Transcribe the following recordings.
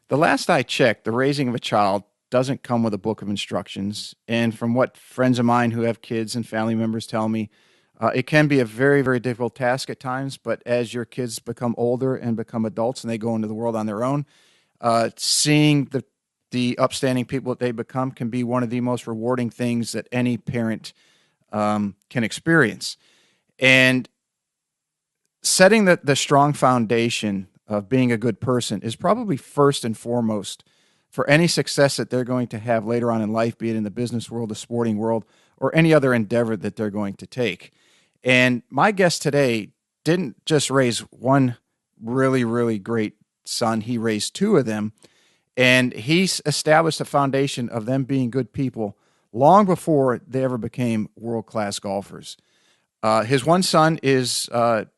The last I checked, the raising of a child doesn't come with a book of instructions. And from what friends of mine who have kids and family members tell me, it can be a very, very difficult task at times. But as your kids become older and become adults and they go into the world on their own, seeing the upstanding people that they become can be one of the most rewarding things that any parent can experience. And setting the strong foundation of being a good person is probably first and foremost for any success that they're going to have later on in life, be it in the business world, the sporting world, or any other endeavor that they're going to take. And my guest today didn't just raise one really, really great son. He raised two of them, and he's established a foundation of them being good people long before they ever became world-class golfers. His one son is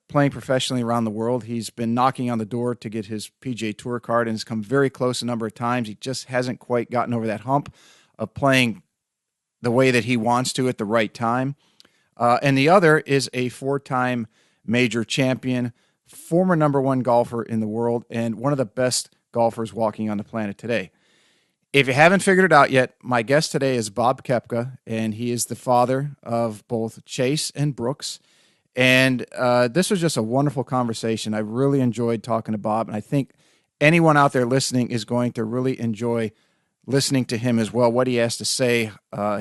playing professionally around the world. He's been knocking on the door to get his PGA Tour card and has come very close a number of times. He just hasn't quite gotten over that hump of playing the way that he wants to at the right time. And the other is a four-time major champion, former number one golfer in the world, and one of the best golfers walking on the planet today. If you haven't figured it out yet, my guest today is Bob Koepka, and he is the father of both Chase and Brooks. And this was just a wonderful conversation. I really enjoyed talking to Bob, and I think anyone out there listening is going to really enjoy listening to him as well, what he has to say.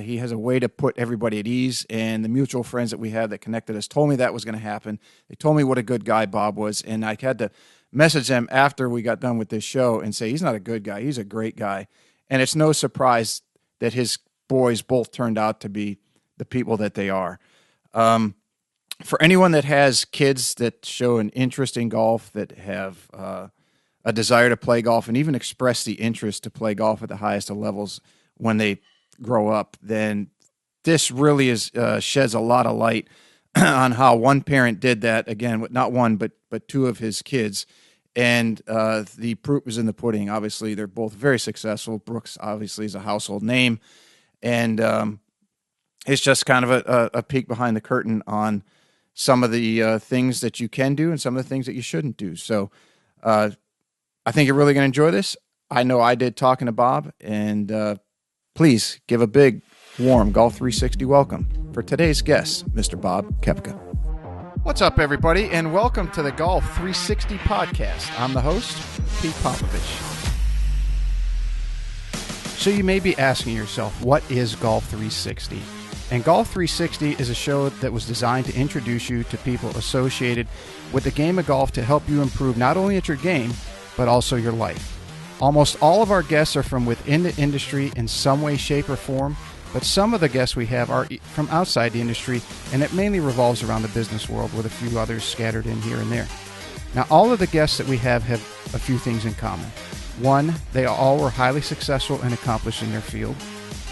He has a way to put everybody at ease, and the mutual friends that we have that connected us told me that was going to happen. They told me what a good guy Bob was, and I had to message them after we got done with this show and say, he's not a good guy, he's a great guy. And it's no surprise that his boys both turned out to be the people that they are. For anyone that has kids that show an interest in golf, that have a desire to play golf and even express the interest to play golf at the highest of levels when they grow up, then this really is sheds a lot of light on how one parent did that, again, with not one, but two of his kids. And the proof is in the pudding. Obviously, they're both very successful. Brooks obviously is a household name. And it's just kind of a peek behind the curtain on some of the things that you can do and some of the things that you shouldn't do. So I think you're really going to enjoy this. I know I did talking to Bob. And please give a big, warm Golf 360 welcome for today's guest, Mr. Bob Koepka. What's up, everybody, and welcome to the Golf 360 podcast. I'm the host, Pete Popovich. So you may be asking yourself, what is Golf 360? And Golf 360 is a show that was designed to introduce you to people associated with the game of golf to help you improve not only at your game, but also your life. Almost all of our guests are from within the industry in some way, shape, or form, but some of the guests we have are from outside the industry, and it mainly revolves around the business world with a few others scattered in here and there. Now, all of the guests that we have a few things in common. One, they all were highly successful and accomplished in their field.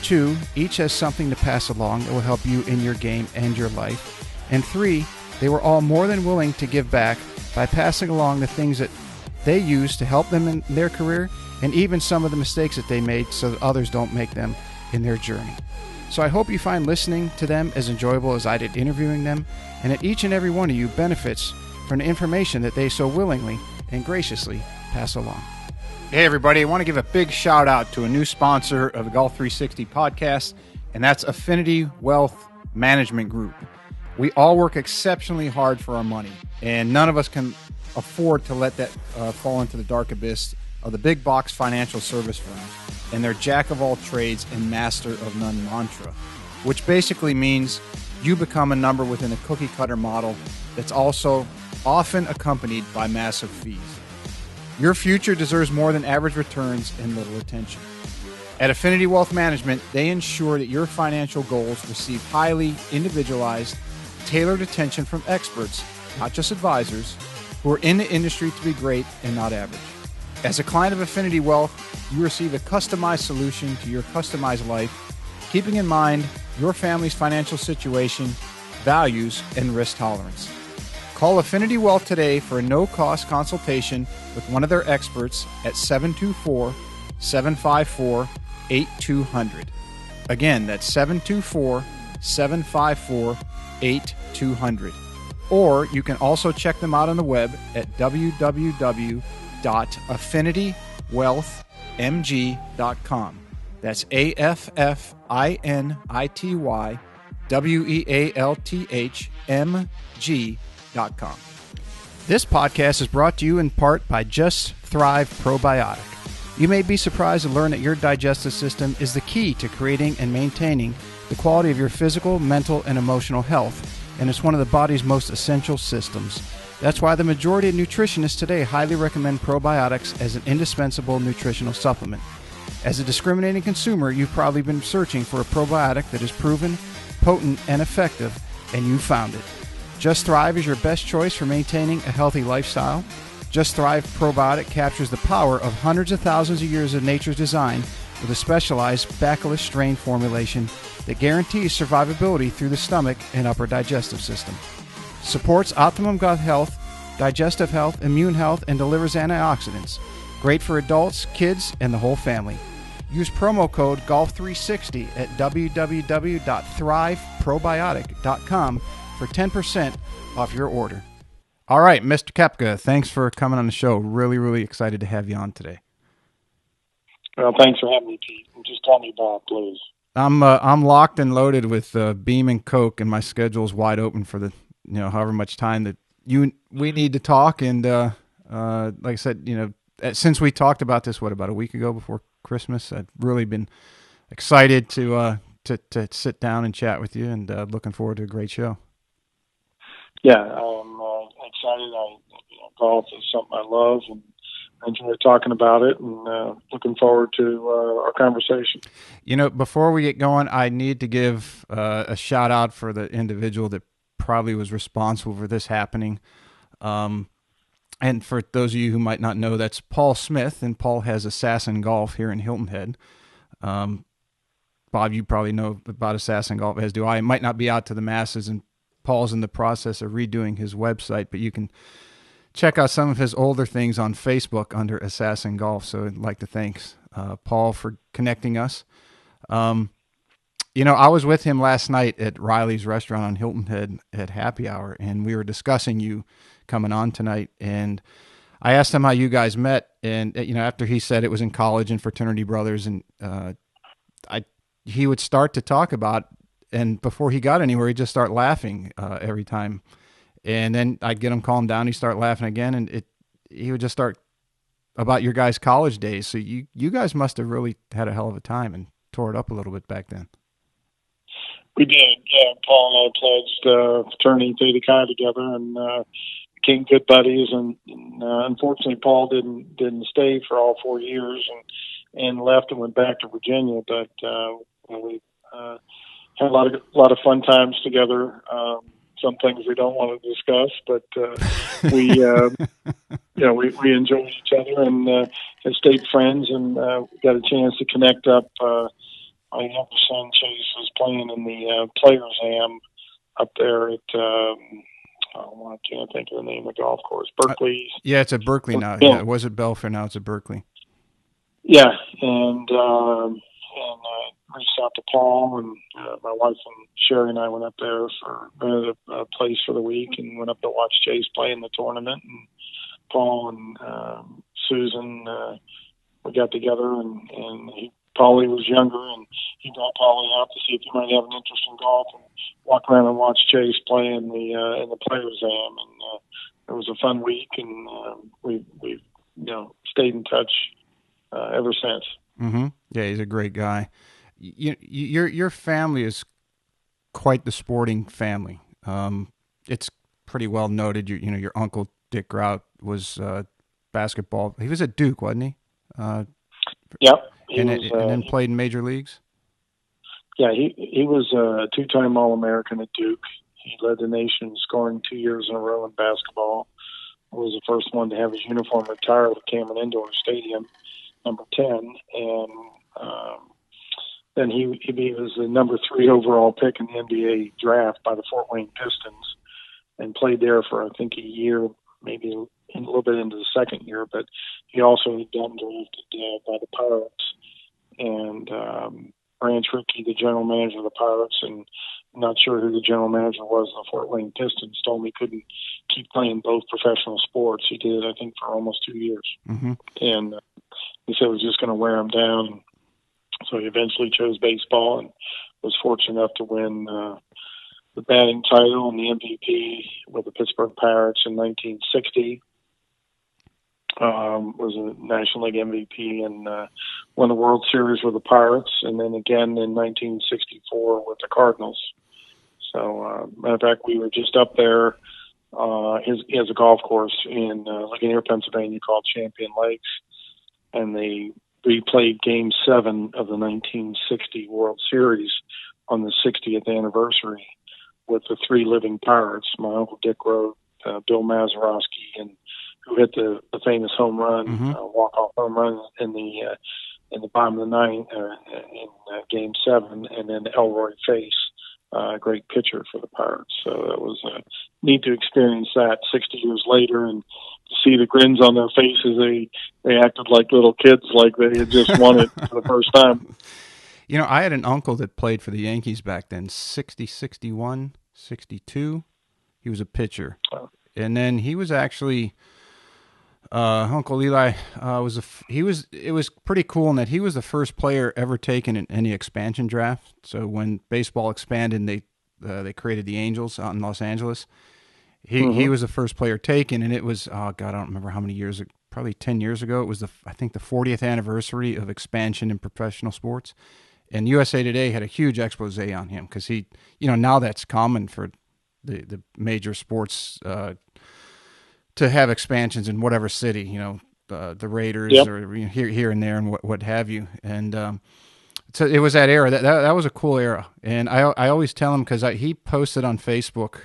Two, each has something to pass along that will help you in your game and your life. And three, they were all more than willing to give back by passing along the things that they use to help them in their career, and even some of the mistakes that they made so that others don't make them in their journey. So I hope you find listening to them as enjoyable as I did interviewing them, and that each and every one of you benefits from the information that they so willingly and graciously pass along. Hey everybody, I want to give a big shout out to a new sponsor of the Golf 360 podcast, and that's Affinity Wealth Management Group. We all work exceptionally hard for our money, and none of us can afford to let that fall into the dark abyss of the big box financial service firms and their jack of all trades and master of none mantra, which basically means you become a number within a cookie cutter model that's also often accompanied by massive fees. Your future deserves more than average returns and little attention. At Affinity Wealth Management, they ensure that your financial goals receive highly individualized, tailored attention from experts, not just advisors, who are in the industry to be great and not average. As a client of Affinity Wealth, you receive a customized solution to your customized life, keeping in mind your family's financial situation, values, and risk tolerance. Call Affinity Wealth today for a no-cost consultation with one of their experts at 724-754-8200. Again, that's 724-754-8200. Or you can also check them out on the web at www.affinitywealth.com. AffinityWealthMG.com. That's AffinityWealthMG.com. This podcast is brought to you in part by Just Thrive Probiotic. You may be surprised to learn that your digestive system is the key to creating and maintaining the quality of your physical, mental, and emotional health, and it's one of the body's most essential systems. That's why the majority of nutritionists today highly recommend probiotics as an indispensable nutritional supplement. As a discriminating consumer, you've probably been searching for a probiotic that is proven, potent, and effective, and you found it. Just Thrive is your best choice for maintaining a healthy lifestyle. Just Thrive Probiotic captures the power of hundreds of thousands of years of nature's design with a specialized bacillus strain formulation that guarantees survivability through the stomach and upper digestive system. Supports optimum gut health, digestive health, immune health, and delivers antioxidants. Great for adults, kids, and the whole family. Use promo code GOLF360 at www.thriveprobiotic.com for 10% off your order. All right, Mr. Koepka, thanks for coming on the show. Really, really excited to have you on today. Well, thanks for having me, Pete. And just tell me about it, please. I'm locked and loaded with Beam and Coke, and my schedule's wide open for the however much time that we need to talk. And like I said, since we talked about this about a week ago before Christmas, I've really been excited to sit down and chat with you, and looking forward to a great show. Yeah, I'm excited. Golf is something I love, and I enjoy talking about it, and looking forward to our conversation. Before we get going, I need to give a shout out for the individual that probably was responsible for this happening. And for those of you who might not know, that's Paul Smith, and Paul has Assassin Golf here in Hilton Head. Bob, you probably know about Assassin Golf, as do I. It might not be out to the masses, and Paul's in the process of redoing his website, but you can check out some of his older things on Facebook under Assassin Golf. So I'd like to thank Paul for connecting us. I was with him last night at Riley's Restaurant on Hilton Head at happy hour, and we were discussing you coming on tonight. And I asked him how you guys met, and after he said it was in college and fraternity brothers, and he would start to talk about, and before he got anywhere, he'd just start laughing every time. And then I'd get him calmed down. He'd start laughing again, and he would just start about your guys' college days. So you guys must have really had a hell of a time and tore it up a little bit back then. We did. Yeah, Paul and I pledged fraternity Theta Chi together, and became good buddies. And unfortunately, Paul didn't stay for all 4 years, and left and went back to Virginia. But we had a lot of fun times together. Some things we don't want to discuss, but we enjoyed each other, and have stayed friends, and got a chance to connect up. My younger son Chase was playing in the Players Am up there at I can't think of the name of the golf course, Berkeley. Yeah, it's at Berkeley now. Yeah, it was at Belfair, now it's at Berkeley. Yeah, and reached out to Paul, and my wife and Sherry and I went up there for a place for the week, and went up to watch Chase play in the tournament. And Paul and Susan, we got together, and Paulie was younger, and he brought Paulie out to see if he might have an interest in golf, and walk around and watch Chase play in the Players Am, and it was a fun week, and we've stayed in touch ever since. Mm-hmm. Yeah, he's a great guy. Your family is quite the sporting family. It's pretty well noted. Your uncle Dick Grout was basketball. He was at Duke, wasn't he? Yep. And then played in major leagues. Yeah, he was a two-time All-American at Duke. He led the nation in scoring 2 years in a row in basketball. He was the first one to have his uniform retired at Cameron Indoor Stadium, number 10, and then he was the number 3 overall pick in the NBA draft by the Fort Wayne Pistons, and played there for I think a year, maybe a little bit into the second year. But he also had been drafted by the Pirates, and Branch Rickey, the general manager of the Pirates, and I'm not sure who the general manager was of the Fort Wayne Pistons, told me he couldn't keep playing both professional sports. He did, I think, for almost 2 years. Mm-hmm. And he said it was just going to wear him down. So he eventually chose baseball and was fortunate enough to win the batting title and the MVP with the Pittsburgh Pirates in 1960. Was a National League MVP and won the World Series with the Pirates, and then again in 1964 with the Cardinals. So, matter of fact, we were just up there. He has a golf course in Ligonier, Pennsylvania called Champion Lakes, and we played Game 7 of the 1960 World Series on the 60th anniversary with the three living Pirates. My Uncle Dick Rowe, Bill Mazeroski, and who hit the famous home run, walk-off home run in the bottom of the ninth in Game 7, and then Elroy Face, great pitcher for the Pirates. So it was neat to experience that 60 years later and to see the grins on their faces. They acted like little kids, like they had just won it for the first time. You know, I had an uncle that played for the Yankees back then, 60, 61, 62. He was a pitcher. And then he was actually... Uncle Eli it was pretty cool in that he was the first player ever taken in any expansion draft. So when baseball expanded, they created the Angels out in Los Angeles. He was the first player taken, and it was I don't remember how many years, probably 10 years ago. It was I think the 40th anniversary of expansion in professional sports, and USA Today had a huge expose on him because he, now that's common for the major sports. To have expansions in whatever city, the Raiders or here and there and what have you. And so it was that era. That was a cool era. And I always tell him, because he posted on Facebook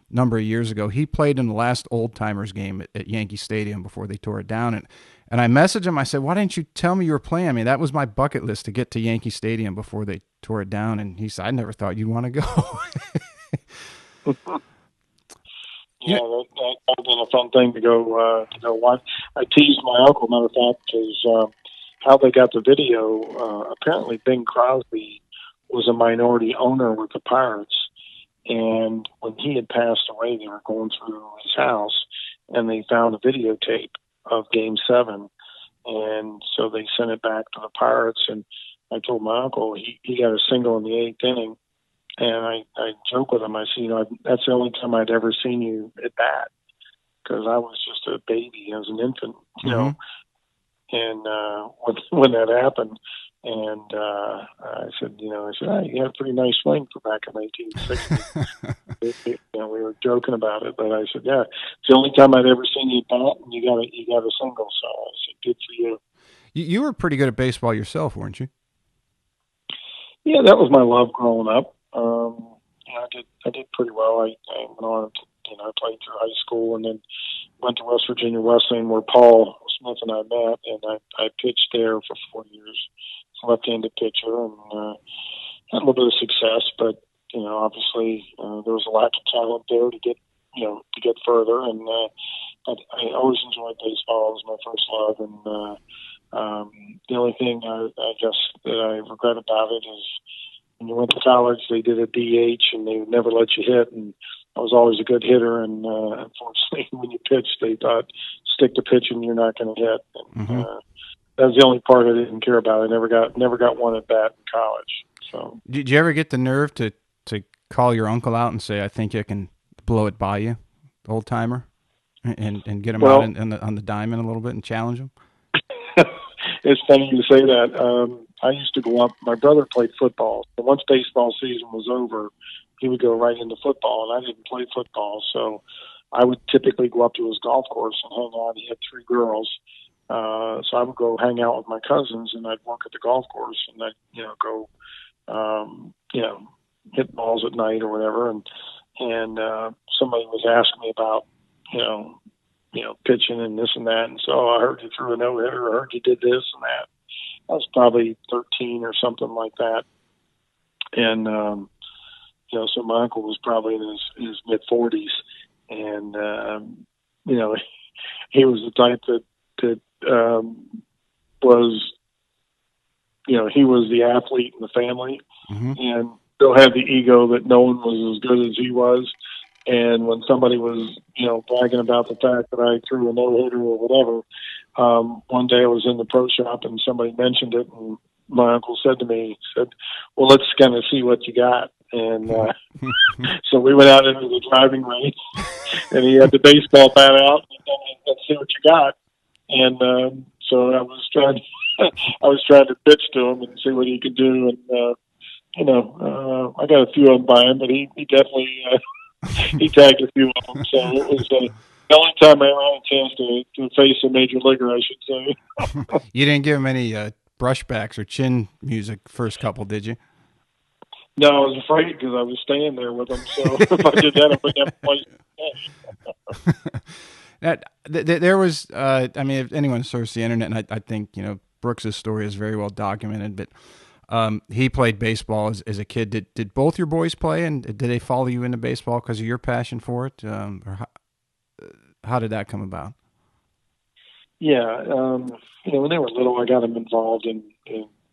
number of years ago, he played in the last Old Timers game at Yankee Stadium before they tore it down. And I messaged him. I said, why didn't you tell me you were playing? I mean, that was my bucket list, to get to Yankee Stadium before they tore it down. And he said, I never thought you'd want to go. Yeah, that would have been a fun thing to go watch. I teased my uncle, matter of fact, because how they got the video. Apparently, Bing Crosby was a minority owner with the Pirates, and when he had passed away, they were going through his house, and they found a videotape of Game 7, and so they sent it back to the Pirates. And I told my uncle he got a single in the 8th inning. And I joke with him. I said, that's the only time I'd ever seen you at bat, because I was just a baby. I was an infant, you know. And when that happened, and I said, you had a pretty nice swing for back in 1960. We were joking about it, but I said, yeah, it's the only time I'd ever seen you at bat, and you got a single. So I said, good for you. You were pretty good at baseball yourself, weren't you? Yeah, that was my love growing up. I did pretty well. I went on to, I played through high school and then went to West Virginia Wesleyan, where Paul Smith and I met, and I pitched there for 4 years. Left-handed pitcher, and had a little bit of success, but obviously there was a lack of talent there to get further. And I always enjoyed baseball. It was my first love, and the only thing I guess that I regret about it is, when you went to college, they did a DH, and they would never let you hit. And I was always a good hitter, and unfortunately, when you pitched, they thought, stick to pitching, you're not going to hit. And, that was the only part I didn't care about. I never got one at bat in college. So, did you ever get the nerve to call your uncle out and say, I think I can blow it by you, old timer, and get him out on the diamond a little bit and challenge him? It's funny you say that. I used to go up. My brother played football. So once baseball season was over, he would go right into football, and I didn't play football. So I would typically go up to his golf course and hang out. He had 3 girls. So I would go hang out with my cousins, and I'd work at the golf course, and I'd, go, hit balls at night or whatever. And somebody was asking me about, pitching and this and that. And so I heard you threw a no-hitter. I heard you did this and that. I was probably 13 or something like that. And, so my uncle was probably in his mid-40s. And, he was the type that was, he was the athlete in the family, and still had the ego that no one was as good as he was. And when somebody was, bragging about the fact that I threw a no-hitter or whatever, One day I was in the pro shop and somebody mentioned it, and my uncle said to me, he said, "Well, let's kind of see what you got." And so we went out into the driving range, and he had the baseball bat out, and let's see what you got. And so I was trying to pitch to him and see what he could do, and I got a few of them by him, but he definitely he tagged a few of them. So it was the only time I ever had a chance to face a major leaguer, I should say. You didn't give him any brushbacks or chin music first couple, did you? No, I was afraid because I was staying there with him. So if I did that, I wouldn't have a place to stay. There was, I mean, if anyone surfs the internet, and I think, Brooks's story is very well documented, but he played baseball as a kid. Did both your boys play, and did they follow you into baseball because of your passion for it? Or how did that come about? Yeah, when they were little, I got them involved in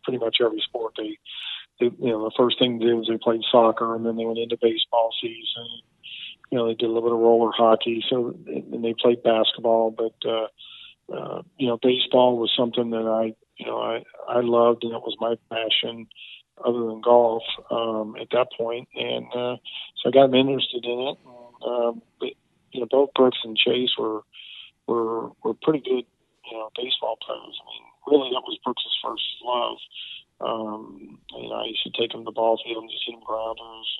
pretty much every sport. The first thing they did was they played soccer, and then they went into baseball season. They did a little bit of roller hockey, and they played basketball. But baseball was something that I loved, and it was my passion, other than golf at that point. And so I got them interested in it. But both Brooks and Chase were pretty good, baseball players. I mean, really, that was Brooks's first love. I used to take him to the ball field and just hit him grounders.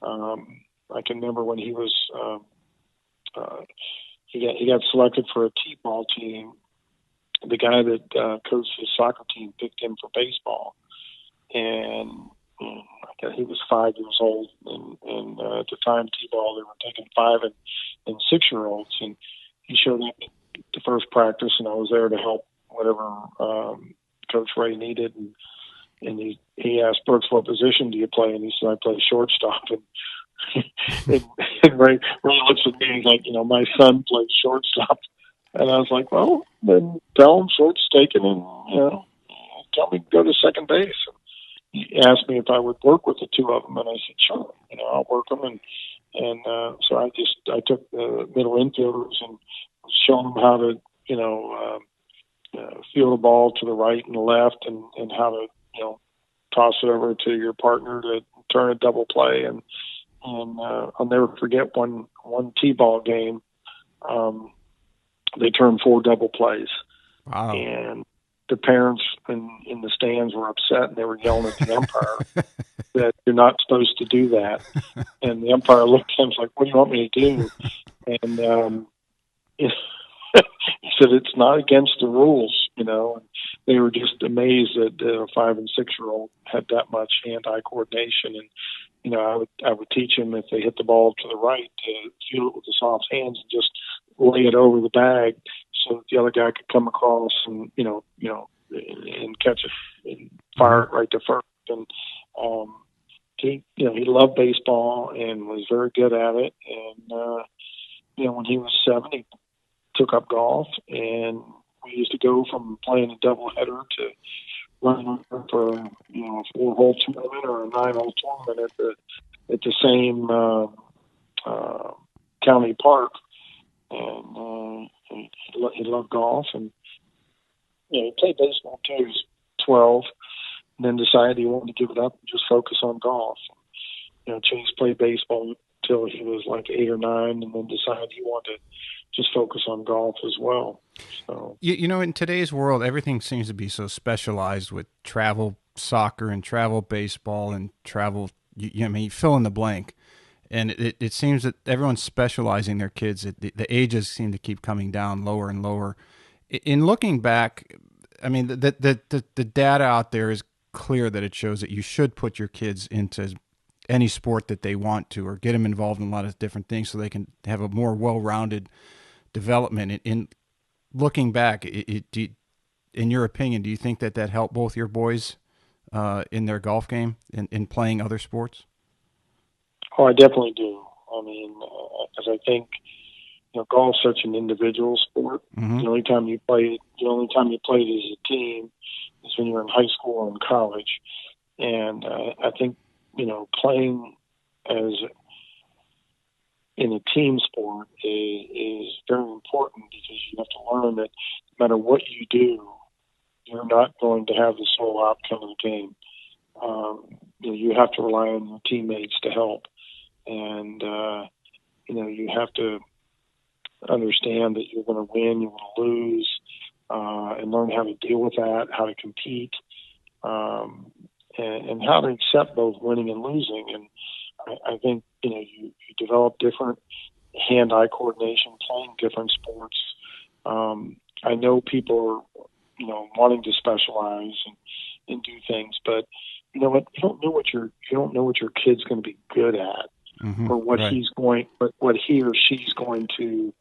And, I can remember when he was he got selected for a T-ball team. The guy that coached his soccer team picked him for baseball, and he was 5 years old. And at the time, T-ball they were taking 5 and 6-year-olds, and he showed up at the first practice, and I was there to help whatever Coach Ray needed. And he asked Brooks, "What position do you play?" And he said, "I play shortstop." And Ray looks at me and he's like, "My son plays shortstop." And I was like, "Well, then tell him short's taken, and tell me to go to second base." And he asked me if I would work with the two of them, and I said, "Sure, I'll work them." And so I took the middle infielders and was showing them how to field the ball to the right and the left, and how to toss it over to your partner to turn a double play. And I'll never forget one T-ball game. They turned 4 double plays. Wow. And the parents in the stands were upset, and they were yelling at the umpire that you're not supposed to do that. And the umpire looked at him and was like, "What do you want me to do?" And he said, "It's not against the rules." And they were just amazed that a 5 and 6-year-old had that much hand-eye coordination. And I would teach them, if they hit the ball to the right, to feel it with the soft hands and just lay it over the bag so that the other guy could come across and and catch it and fire it right to first. And he loved baseball and was very good at it. And when he was 7, he took up golf, and we used to go from playing a doubleheader to running for a 4-hole tournament or a 9-hole tournament at the same county park. And he loved golf, and he played baseball too. He was 12, and then decided he wanted to give it up and just focus on golf. Chase played baseball until he was like 8 or 9, and then decided he wanted to just focus on golf as well. So in today's world, everything seems to be so specialized with travel soccer and travel baseball and travel. You fill in the blank, and it seems that everyone's specializing their kids. The ages seem to keep coming down lower and lower. In looking back, I mean, the data out there is clear that it shows that you should put your kids into any sport that they want to, or get them involved in a lot of different things so they can have a more well-rounded development. In looking back, in your opinion, do you think that helped both your boys in their golf game and in playing other sports? Oh, I definitely do. I mean, as I think, golf's such an individual sport. Mm-hmm. The only time you play it as a team is when you're in high school or in college. And I think, playing as in a team sport is very important, because you have to learn that no matter what you do, you're not going to have the sole outcome of the game. Um, you have to rely on your teammates to help, and you have to understand that you're going to win, you're going to lose, and learn how to deal with that, how to compete, and how to accept both winning and losing. And I think you develop different hand-eye coordination playing different sports. I know people are wanting to specialize and do things, but you know what? You don't know what your kid's going to be good at, or what Right. what he or she's going to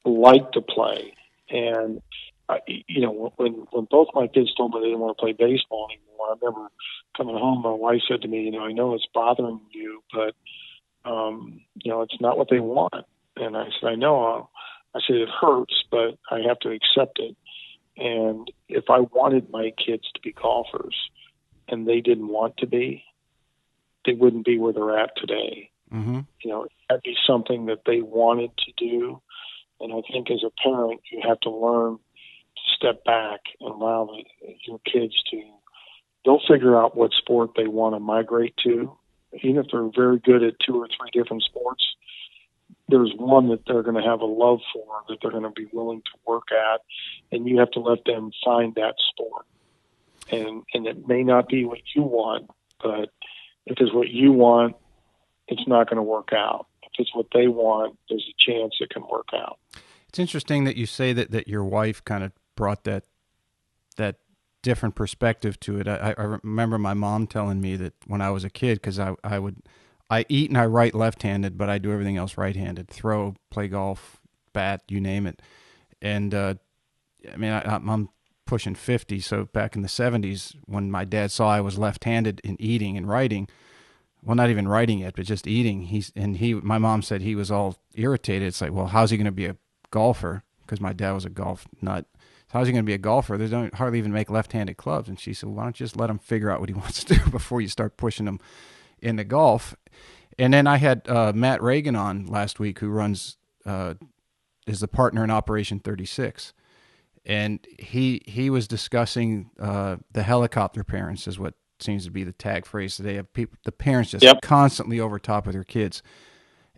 like to play. And when both my kids told me they didn't want to play baseball anymore, I remember coming home. My wife said to me, I know it's bothering you, but it's not what they want. And I said, I know. I said it hurts, but I have to accept it. And if I wanted my kids to be golfers and they didn't want to be, they wouldn't be where they're at today. Mm-hmm. That'd be something that they wanted to do. And I think as a parent, you have to learn to step back and allow your kids to, they'll figure out what sport they want to migrate to. Even if they're very good at 2 or 3 different sports, there's one that they're going to have a love for, that they're going to be willing to work at, and you have to let them find that sport. And it may not be what you want, but if it's what you want, it's not going to work out. If it's what they want, there's a chance it can work out. It's interesting that you say that your wife kind of brought that different perspective to it. I remember my mom telling me that when I was a kid, because I eat and I write left-handed, but I do everything else right-handed. Throw, play golf, bat, you name it. And I'm pushing 50, so back in the 70s, when my dad saw I was left-handed in eating and writing, well, not even writing yet, but just eating. My mom said he was all irritated. It's like, well, how's he going to be a golfer? Because my dad was a golf nut. So how's he going to be a golfer? They don't hardly even make left-handed clubs. And she said, well, why don't you just let him figure out what he wants to do before you start pushing him into golf? And then I had Matt Reagan on last week, who is the partner in Operation 36. And he was discussing the helicopter parents, is what seems to be the tag phrase today, of people, the parents just Yep. constantly over top of their kids.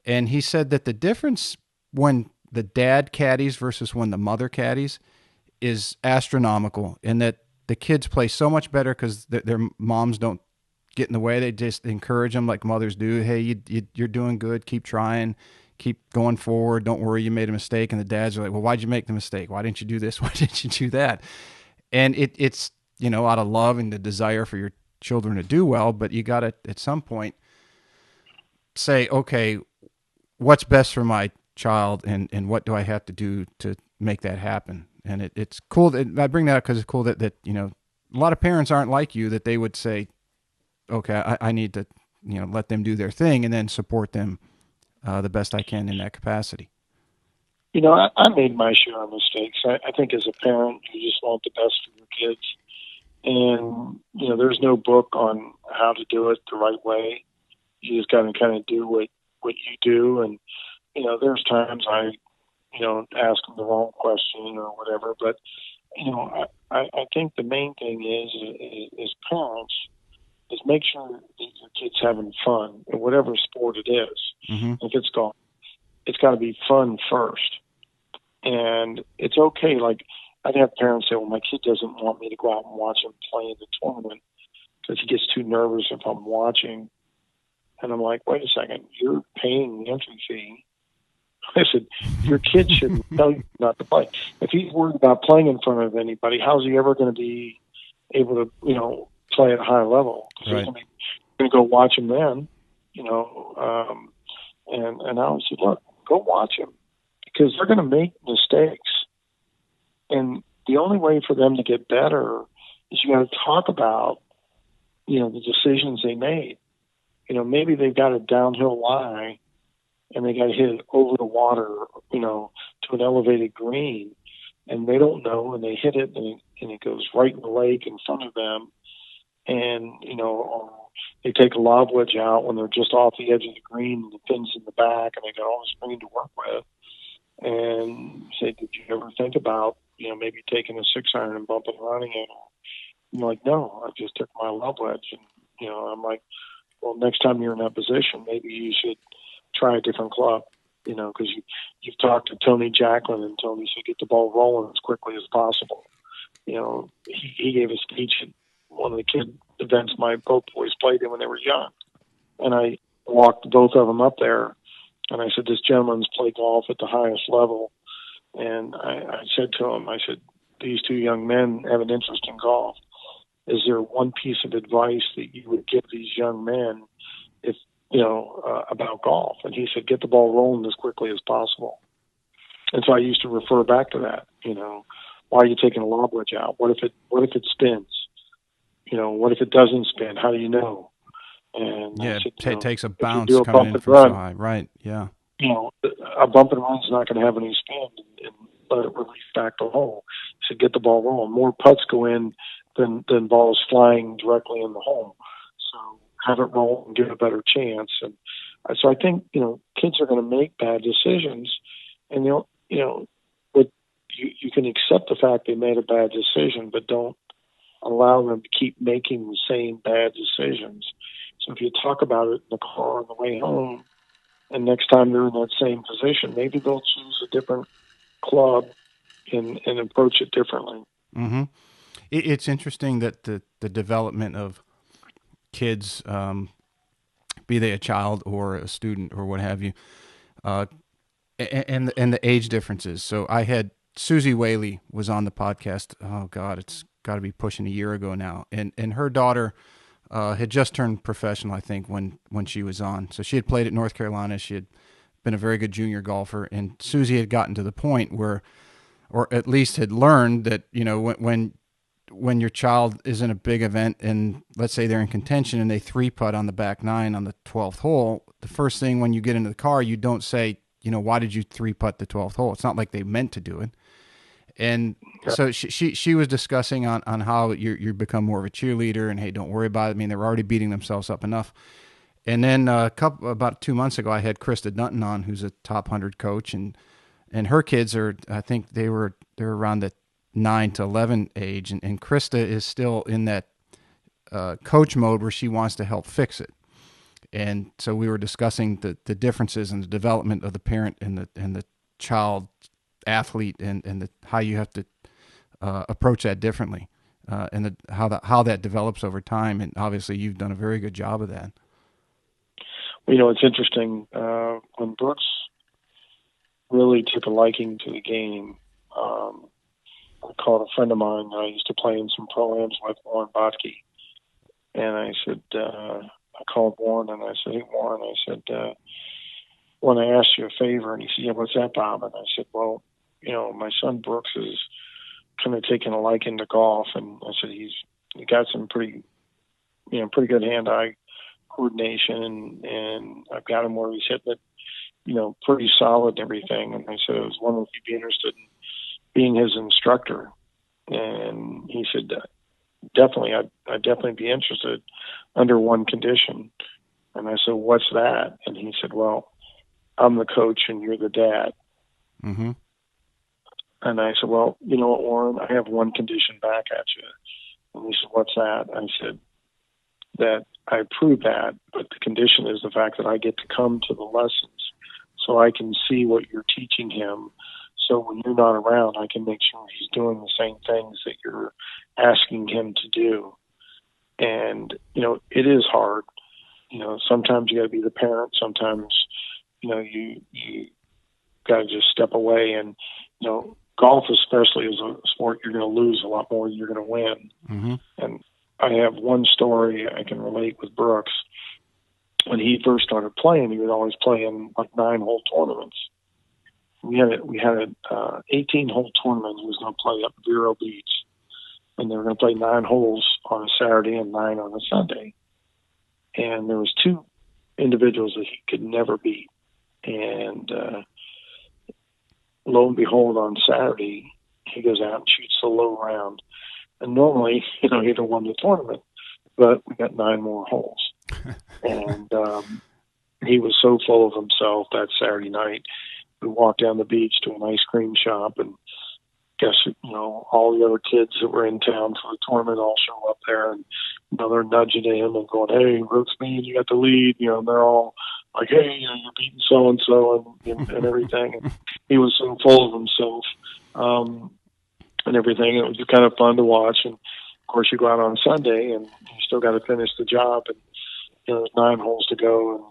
And he said that the difference when the dad caddies versus when the mother caddies is astronomical, and that the kids play so much better because their moms don't get in the way. They just encourage them like mothers do. Hey, you're doing good. Keep trying. Keep going forward. Don't worry, you made a mistake. And the dads are like, well, why'd you make the mistake? Why didn't you do this? Why didn't you do that? And it's out of love and the desire for your children to do well, but you got to at some point say, okay, what's best for my child, and what do I have to do to make that happen? And it's cool that I bring that up, because it's cool that a lot of parents aren't like you, that they would say, okay, I need to let them do their thing and then support them the best I can in that capacity. I made my share of mistakes. I think as a parent, you just want the best for your kids. And, there's no book on how to do it the right way. You just got to kind of do what you do. And, there's times I ask them the wrong question or whatever. But, I think the main thing is parents is make sure that your kid's having fun in whatever sport it is. Mm-hmm. If it's golf, it's got to be fun first. And it's okay. Like, I'd have parents say, well, my kid doesn't want me to go out and watch him play in the tournament because he gets too nervous if I'm watching. And I'm like, wait a second, you're paying the entry fee. I said, your kid shouldn't tell you not to play. If he's worried about playing in front of anybody, how's he ever going to be able to, play at a high level? Right. He's going to go watch him then, and I would say, look, go watch him, because they're going to make mistakes. And the only way for them to get better is you got to talk about, the decisions they made. Maybe they've got a downhill lie and they got to hit it over the water, to an elevated green, and they don't know, and they hit it and it goes right in the lake in front of them. And, or they take a lob wedge out when they're just off the edge of the green and the pin's in the back and they got all this green to work with. And say, did you ever think about, maybe taking a 6-iron and bumping running it? I'm like, no, I just took my lob wedge. And, I'm like, well, next time you're in that position, maybe you should try a different club, because you've talked to Tony Jacklin, and Tony said get the ball rolling as quickly as possible. He gave a speech at one of the kid events my both boys played in when they were young. And I walked both of them up there, and I said, this gentleman's played golf at the highest level. And I said to him, I said, these two young men have an interest in golf. Is there one piece of advice that you would give these young men if, about golf? And he said, get the ball rolling as quickly as possible. And so I used to refer back to that, why are you taking a lob wedge out? What if it spins? What if it doesn't spin? How do you know? And Yeah, I said, it takes a if you bounce do a coming bump in and from so run, high. Right, yeah. A bump and run's not going to have any spin, and let it release back the hole. So get the ball rolling. More putts go in than balls flying directly in the hole. So have it roll and give it a better chance. And so I think kids are going to make bad decisions, and but you can accept the fact they made a bad decision, but don't allow them to keep making the same bad decisions. So if you talk about it in the car on the way home, and next time they're in that same position, maybe they'll choose a different club and approach it differently. Mm-hmm. It's interesting that the development of kids, be they a child or a student or what have you, uh, and the age differences. So I had Susie Whaley was on the podcast. Oh God, it's got to be pushing a year ago now, and her daughter had just turned professional, I think, when she was on. So she had played at North Carolina. She had been a very good junior golfer, and Susie had gotten to the point where, or at least had learned that when your child is in a big event and let's say they're in contention and they 3-putt on the back 9 on the 12th hole, the first thing when you get into the car, you don't say, why did you 3-putt the 12th hole? It's not like they meant to do it. And so she was discussing on how you become more of a cheerleader and, hey, don't worry about it. I mean, they're already beating themselves up enough. And then about 2 months ago, I had Krista Dunton on, who's a top 100 coach, and her kids are, I think they're around the 9 to 11 age, and Krista is still in that coach mode where she wants to help fix it. And so we were discussing the differences in the development of the parent and the child athlete, and how you have to approach that differently, and how that develops over time. And obviously, you've done a very good job of that. Well, it's interesting when Brooks really took a liking to the game. I called a friend of mine I used to play in some pro-ams with, Warren Botke, and I said, I called Warren and I said, hey, Warren, I said, when I asked you a favor, and he said, yeah, what's that, Bob? And I said, well, my son Brooks is kind of taking a liking to golf, and I said, he got some pretty good hand-eye coordination, and I've got him where he's hitting it, pretty solid and everything. And I said, I was wondering if you'd be interested in being his instructor. And he said, definitely, I'd definitely be interested under one condition. And I said, what's that? And he said, well, I'm the coach and you're the dad. Mm-hmm. And I said, well, you know what, Warren, I have one condition back at you. And he said, what's that? I said, that I approve that, but the condition is the fact that I get to come to the lessons so I can see what you're teaching him. So when you're not around, I can make sure he's doing the same things that you're asking him to do. And, it is hard. Sometimes you got to be the parent. Sometimes, you got to just step away. And, golf especially is a sport you're going to lose a lot more than you're going to win. Mm-hmm. And I have one story I can relate with Brooks. When he first started playing, he would always play in like 9-hole tournaments. We had an 18-hole tournament. He was going to play up Vero Beach, and they were going to play 9 holes on a Saturday and 9 on a Sunday. And there was 2 individuals that he could never beat. And lo and behold, on Saturday, he goes out and shoots the low round. And normally, he'd have won the tournament, but we got 9 more holes. And he was so full of himself that Saturday night. We walked down the beach to an ice cream shop, and guess all the other kids that were in town for the tournament all show up there, and they're nudging him and going, "Hey, Brooksmead, you got the lead." And they're all like, "Hey, you're beating so and so and everything." And he was so full of himself, um, and everything. It was kind of fun to watch. And of course, you go out on Sunday, and you still got to finish the job. And there's 9 holes to go, and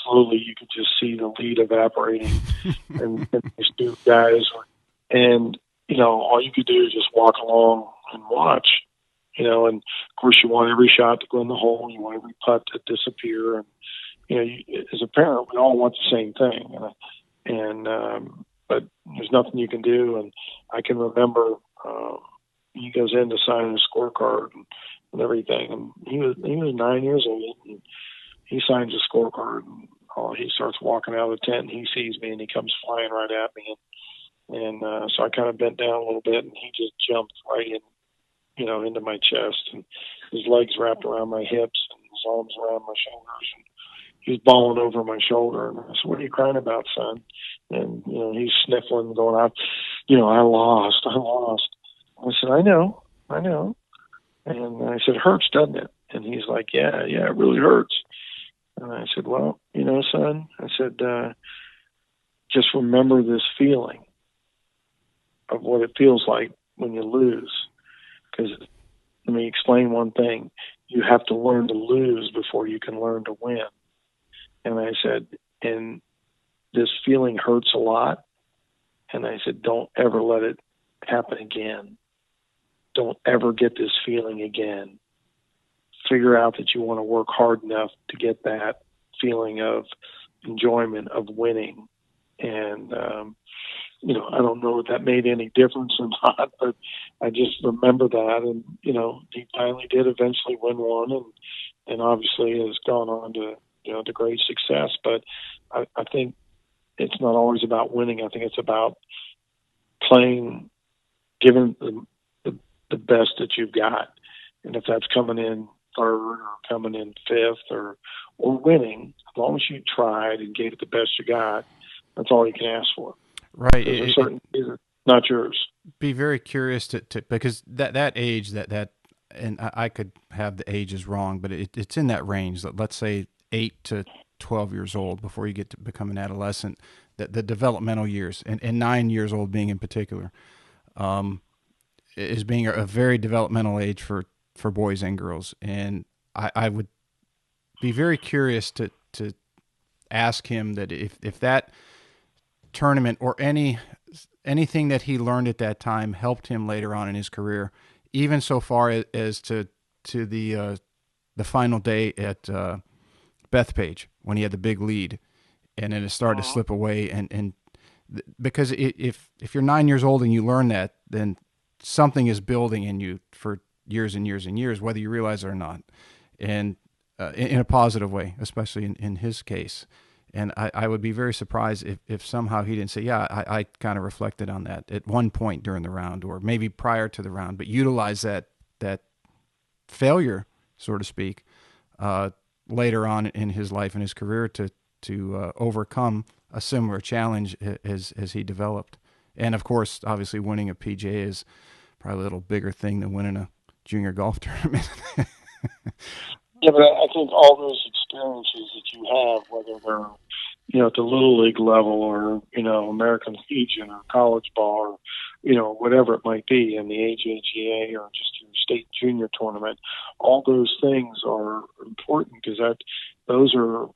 slowly you could just see the lead evaporating, and these two guys, and all you could do is just walk along and watch. And of course, you want every shot to go in the hole, you want every putt to disappear, and as a parent, we all want the same thing, but there's nothing you can do. And I can remember he goes in to sign his scorecard and everything, and he was 9 years old, and he signs his scorecard, and he starts walking out of the tent, and he sees me, and he comes flying right at me, and so I kind of bent down a little bit, and he just jumped right in, into my chest, and his legs wrapped around my hips, and his arms around my shoulders, and he was bawling over my shoulder. And I said, "What are you crying about, son?" And he's sniffling, going, I lost. I said, I know." And I said, "Hurts, doesn't it?" And he's like, yeah, it really hurts." And I said, "Well, son," I said, "just remember this feeling of what it feels like when you lose. Because let me explain one thing. You have to learn to lose before you can learn to win." And I said, "And this feeling hurts a lot." And I said, "Don't ever let it happen again. Don't ever get this feeling again. Figure out that you want to work hard enough to get that feeling of enjoyment of winning." And, I don't know if that made any difference or not, but I just remember that. And, he finally did eventually win one, and obviously has gone on to great success. But I think it's not always about winning. I think it's about playing, giving the best that you've got. And if that's coming in third or coming in fifth or winning, as long as you tried and gave it the best you got, that's all you can ask for. Right. There's certain things that not yours. Be very curious to because that age and I could have the ages wrong, but it's in that range. Let's say 8 to 12 years old before you get to become an adolescent. The developmental years, and 9 years old being in particular, is being a very developmental age for boys and girls. And I would be very curious to ask him that if that tournament or anything that he learned at that time helped him later on in his career, even so far as to the final day at Bethpage when he had the big lead, and then it started to slip away, and because if you're 9 years old and you learn that, then something is building in you for years and years and years, whether you realize it or not, and in a positive way, especially in his case. And I would be very surprised if somehow he didn't say, yeah, I kind of reflected on that at one point during the round or maybe prior to the round, but utilize that failure, so to speak, later on in his life and his career to overcome a similar challenge as he developed. And of course, obviously, winning a PGA is probably a little bigger thing than winning a junior golf tournament. Yeah, but I think all those experiences that you have, whether they're at the little league level or American Legion or college ball or whatever it might be in the AJGA or just your state junior tournament, all those things are important because those are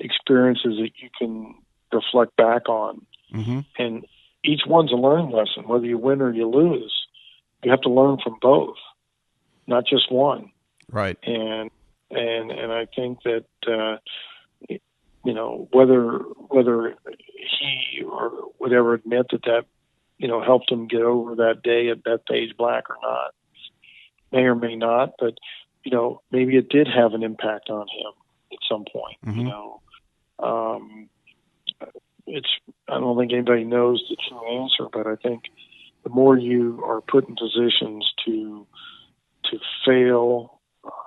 experiences that you can reflect back on, Mm-hmm. and each one's a learning lesson. Whether you win or you lose, you have to learn from both, not just one. Right. And I think that whether he or whatever admit that helped him get over that day at Bethpage Black or not, may or may not, but maybe it did have an impact on him at some point. Mm-hmm. It's I don't think anybody knows the true answer, but I think the more you are put in positions to fail,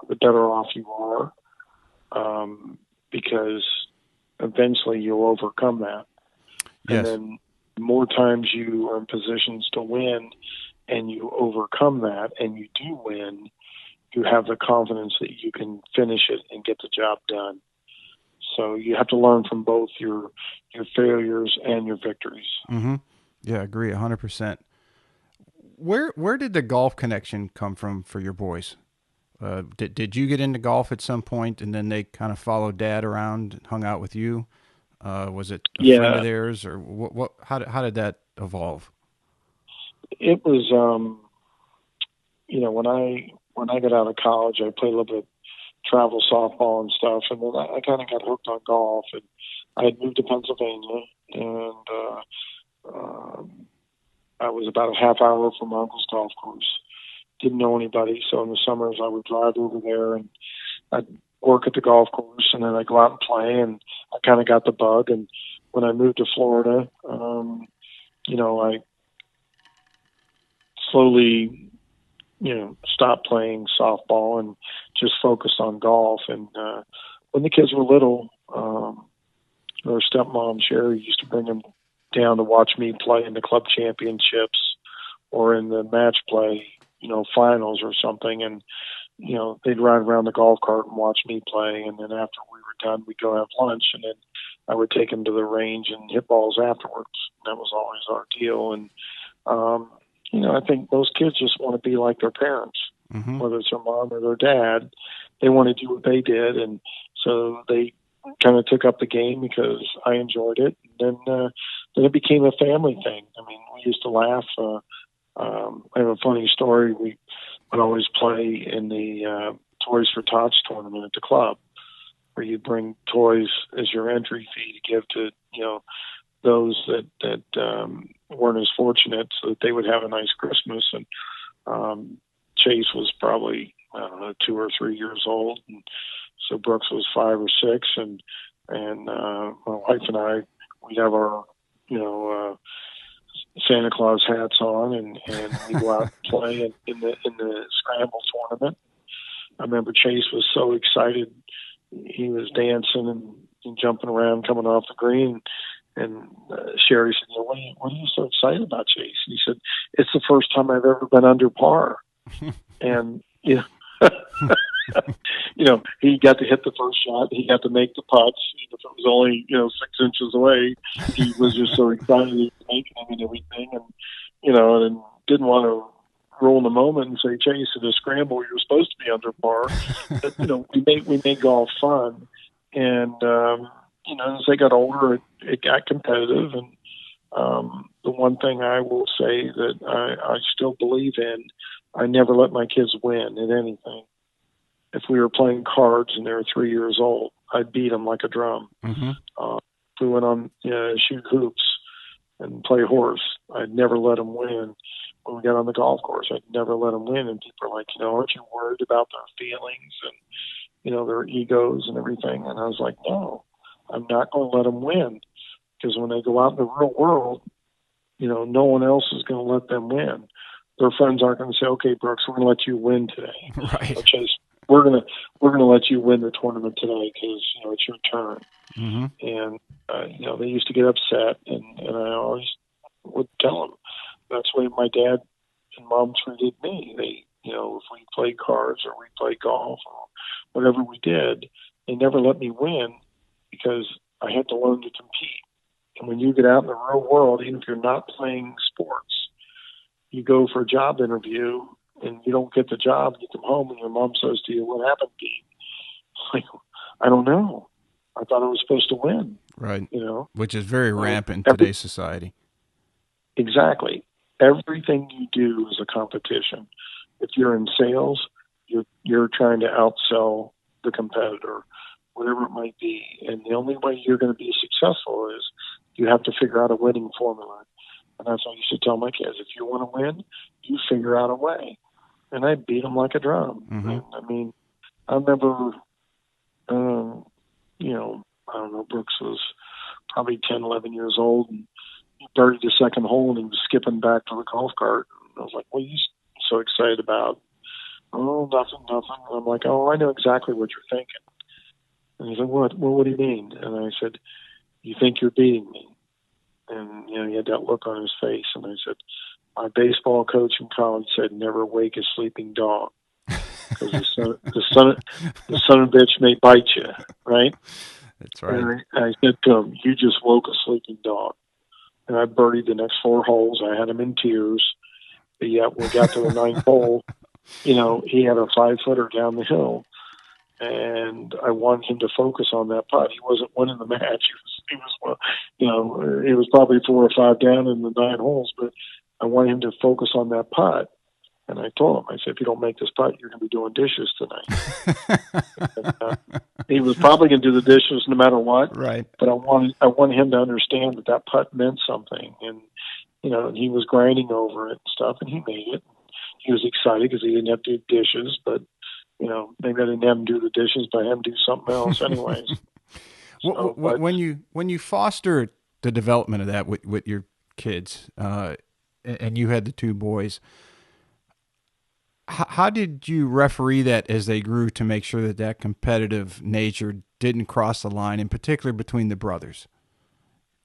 the better off you are. because eventually you'll overcome that. And Yes. then more times you are in positions to win and you overcome that and you do win, you have the confidence that you can finish it and get the job done. So you have to learn from both your failures and your victories. Mm-hmm. Yeah, I agree 100%. Where did the golf connection come from for your boys? Did you get into golf at some point, and then they kind of followed Dad around, and hung out with you? Was it a friend of Yeah, theirs, or what? How did that evolve? it was. When I got out of college, I played a little bit of travel softball and stuff, and then I kind of got hooked on golf. And I had moved to Pennsylvania, and I was about a half hour from my uncle's golf course. Didn't know anybody, so in the summers I would drive over there and I'd work at the golf course, and then I'd go out and play. And I kind of got the bug. And when I moved to Florida, I slowly, stopped playing softball and just focused on golf. And when the kids were little, their stepmom Sherry used to bring them down to watch me play in the club championships or in the match play, finals or something. And they'd ride around the golf cart and watch me play. And then after we were done, we'd go have lunch, and then I would take them to the range and hit balls afterwards. That was always our deal. And I think most kids just want to be like their parents, Mm-hmm. whether it's their mom or their dad. They want to do what they did, and so they kind of took up the game because I enjoyed it. And then it became a family thing. I mean, we used to laugh. I have a funny story. We would always play in the Toys for Tots tournament at the club, where you bring toys as your entry fee to give to those that weren't as fortunate, so that they would have a nice Christmas. And Chase was probably, I don't know, 2 or 3 years old, and so Brooks was 5 or 6, and my wife and I, we'd have our Santa Claus hats on, and we go out and play in the scramble tournament. I remember Chase was so excited; he was dancing and jumping around, coming off the green. And Sherry said, what are you so excited about, Chase? And he said, it's the first time I've ever been under par. And, he got to hit the first shot. He got to make the putts. Even if it was only, 6 inches away, he was just so excited he was making them and everything. And didn't want to ruin the moment and say, Chase, in a scramble, you're supposed to be under par. But, we made golf fun. And, as they got older, it got competitive. And the one thing I will say that I still believe in, I never let my kids win at anything. If we were playing cards and they were 3 years old, I'd beat them like a drum. Mm-hmm. If we went on shoot hoops and play horse, I'd never let them win. When we got on the golf course, I'd never let them win. And people are like, aren't you worried about their feelings and, their egos and everything? And I was like, no. I'm not going to let them win, because when they go out in the real world, no one else is going to let them win. Their friends aren't going to say, "Okay, Brooks, we're going to let you win today." Right. Which is, we're going to let you win the tournament today because it's your turn. Mm-hmm. And they used to get upset, and I always would tell them that's the way my dad and mom treated me. They, if we played cards or we played golf or whatever we did, they never let me win, because I had to learn to compete. And when you get out in the real world, even if you're not playing sports, you go for a job interview and you don't get the job, you come home and your mom says to you, what happened, Pete? Like, I don't know. I thought I was supposed to win. Right. Which is very rampant in today's society. Exactly. Everything you do is a competition. If you're in sales, you're trying to outsell the competitor, whatever it might be. And the only way you're going to be successful is you have to figure out a winning formula. And that's what I used to tell my kids. If you want to win, you figure out a way. And I beat them like a drum. Mm-hmm. And, I remember, I don't know, Brooks was probably 10, 11 years old, and he birdied the second hole, and he was skipping back to the golf cart. And I was like, what are you so excited about? Oh, nothing. And I'm like, oh, I know exactly what you're thinking. And he said, what? Well, what do you mean? And I said, you think you're beating me? And, he had that look on his face. And I said, my baseball coach in college said, never wake a sleeping dog. Because the son of a bitch may bite you, right? That's right. And I said to him, you just woke a sleeping dog. And I birdied the next 4 holes. I had him in tears. But yet, when we got to the 9th hole, he had a 5-footer down the hill. And I wanted him to focus on that putt. He wasn't winning the match. It was probably 4 or 5 down in the 9 holes, but I wanted him to focus on that putt. And I told him, I said, if you don't make this putt, you're going to be doing dishes tonight. And, he was probably going to do the dishes no matter what. Right. But I wanted him to understand that putt meant something. And, he was grinding over it and stuff, and he made it. He was excited because he didn't have to do dishes, but maybe I didn't have him do the dishes, but I had him do something else anyways. So, when you foster the development of that with your kids, and you had the 2 boys, how did you referee that as they grew to make sure that competitive nature didn't cross the line, in particular between the brothers?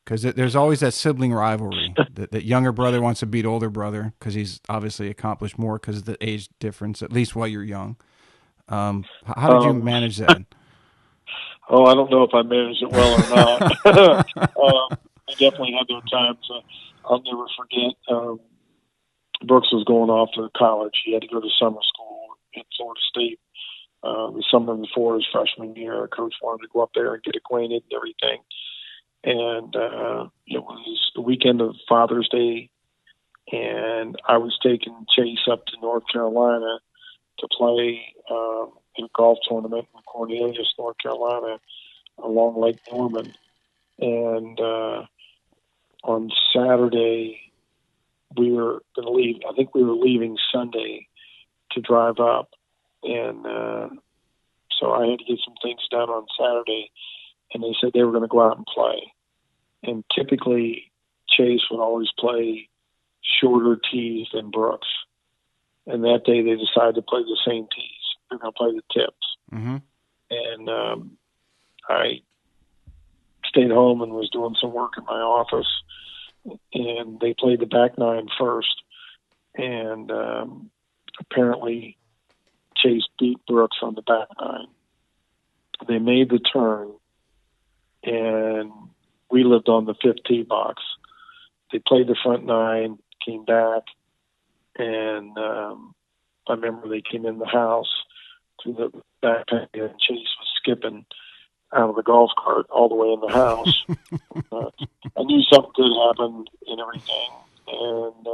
Because there's always that sibling rivalry. that younger brother wants to beat older brother because he's obviously accomplished more because of the age difference, at least while you're young. How did you manage that? I don't know if I managed it well or not. I definitely had those times. I'll never forget. Brooks was going off to college. He had to go to summer school at Florida State. The summer before his freshman year, our coach wanted to go up there and get acquainted and everything. And it was the weekend of Father's Day, and I was taking Chase up to North Carolina to play in a golf tournament in Cornelius, North Carolina, along Lake Norman. And on Saturday, we were going to leave. I think we were leaving Sunday to drive up. And so I had to get some things done on Saturday. And they said they were going to go out and play. And typically, Chase would always play shorter tees than Brooks. And that day, they decided to play the same tees. They're going to play the tips. Mm-hmm. And I stayed home and was doing some work in my office. And they played the back 9 first. And apparently, Chase beat Brooks on the back 9. They made the turn, and we lived on the 5th tee box. They played the front 9, came back, and I remember they came in the house to the back patio, and Chase was skipping out of the golf cart all the way in the house. I knew something could happen and everything. And,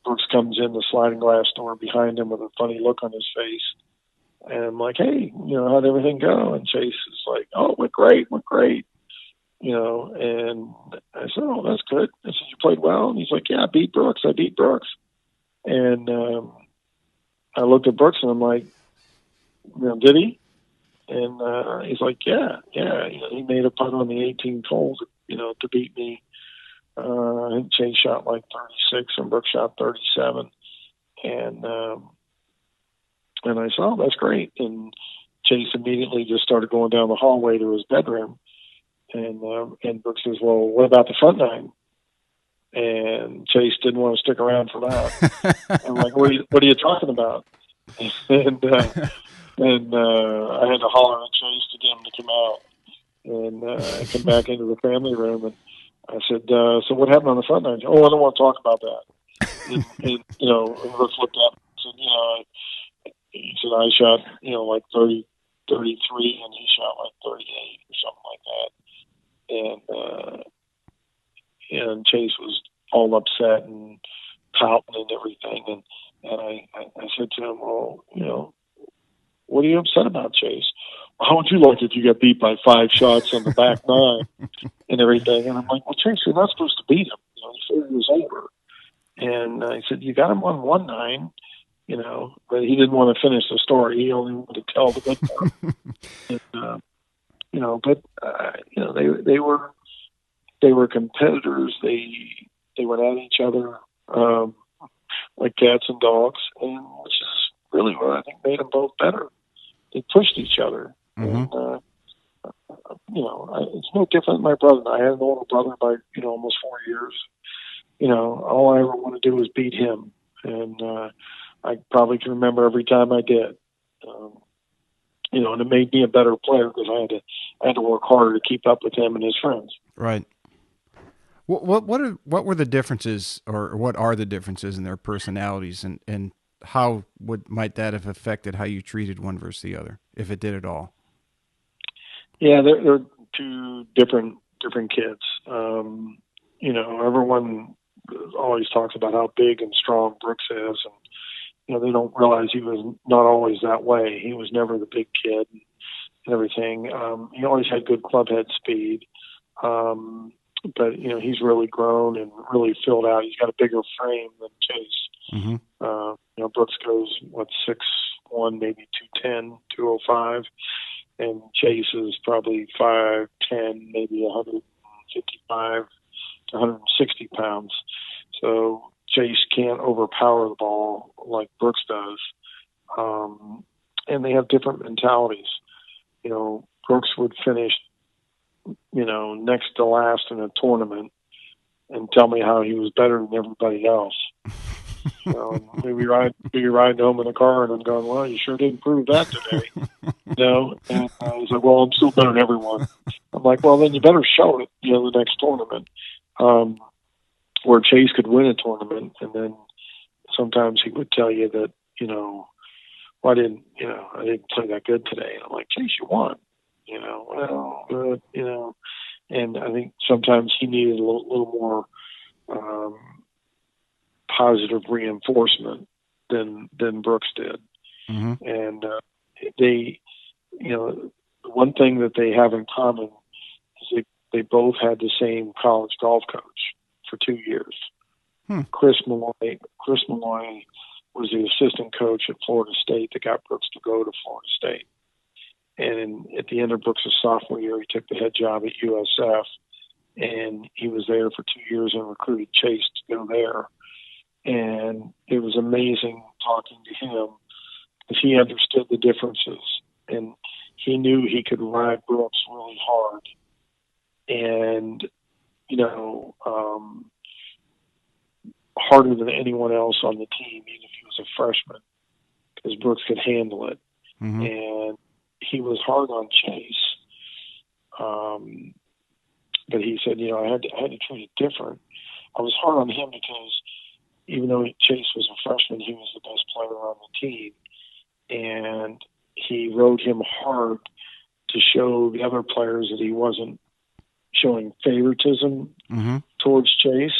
Brooks comes in the sliding glass door behind him with a funny look on his face. And I'm like, hey, how'd everything go? And Chase is like, oh, it went great. And I said, oh, that's good. I said, you played well? And he's like, yeah, I beat Brooks. And I looked at Brooks and I'm like, did he? And he's like, yeah. He made a putt on the 18th hole, to beat me. I think Chase shot like 36 and Brooks shot 37. And I said, oh, that's great. And Chase immediately just started going down the hallway to his bedroom. And Brooks says, well, what about the front 9? And Chase didn't want to stick around for that. I'm like, what are you talking about? And I had to holler at Chase to get him to come out. And I come back into the family room, and I said, so what happened on the front 9? Oh, I don't want to talk about that. And Brooks looked up and said, he said, I shot, like 30, 33, and he shot like 38 or something like that. And Chase was all upset and pouting and everything. And I said to him, well, what are you upset about, Chase? How would you like it if you got beat by 5 shots on the back 9 and everything? And I'm like, well, Chase, you're not supposed to beat him. He said he was over. And I said, you got him on 1-9, but he didn't want to finish the story. He only wanted to tell the good part. And, they were competitors. They went at each other like cats and dogs, which is really what I think made them both better. They pushed each other. Mm-hmm. And it's no different than my brother. I had an older brother by almost 4 years. All I ever want to do is beat him, and I probably can remember every time I did. Um, and it made me a better player because I had to work harder to keep up with him and his friends. Right. What were the differences, or what are the differences in their personalities, and how might that have affected how you treated one versus the other, if it did at all? Yeah, they're two different kids. Everyone always talks about how big and strong Brooks is, and they don't realize he was not always that way. He was never the big kid and everything. He always had good club head speed, but he's really grown and really filled out. He's got a bigger frame than Chase. Mm-hmm. Brooks goes 6'1", maybe 210, 205, and Chase is probably 5'10", maybe 155 to 160 pounds. So Chase can't overpower the ball like Brooks does. And they have different mentalities. Brooks would finish, next to last in a tournament and tell me how he was better than everybody else. Maybe riding home in the car and I'm going, well, you sure didn't prove that today. And I was like, well, I'm still better than everyone. I'm like, well, then you better show it, the next tournament. Where Chase could win a tournament, and then sometimes he would tell you that, well, I didn't play that good today. And I'm like, Chase, you won. And I think sometimes he needed a little more positive reinforcement than Brooks did. Mm-hmm. And they, the one thing that they have in common is they both had the same college golf coach for 2 years. Chris Malloy was the assistant coach at Florida State that got Brooks to go to Florida State. And at the end of Brooks' sophomore year, he took the head job at USF, and he was there for 2 years and recruited Chase to go there. And it was amazing talking to him because he understood the differences, and he knew he could ride Brooks really hard. And, harder than anyone else on the team, even if he was a freshman, because Brooks could handle it. Mm-hmm. And he was hard on Chase. But he said, I had to treat it different. I was hard on him because even though Chase was a freshman, he was the best player on the team. And he rode him hard to show the other players that he wasn't showing favoritism Mm-hmm. towards Chase.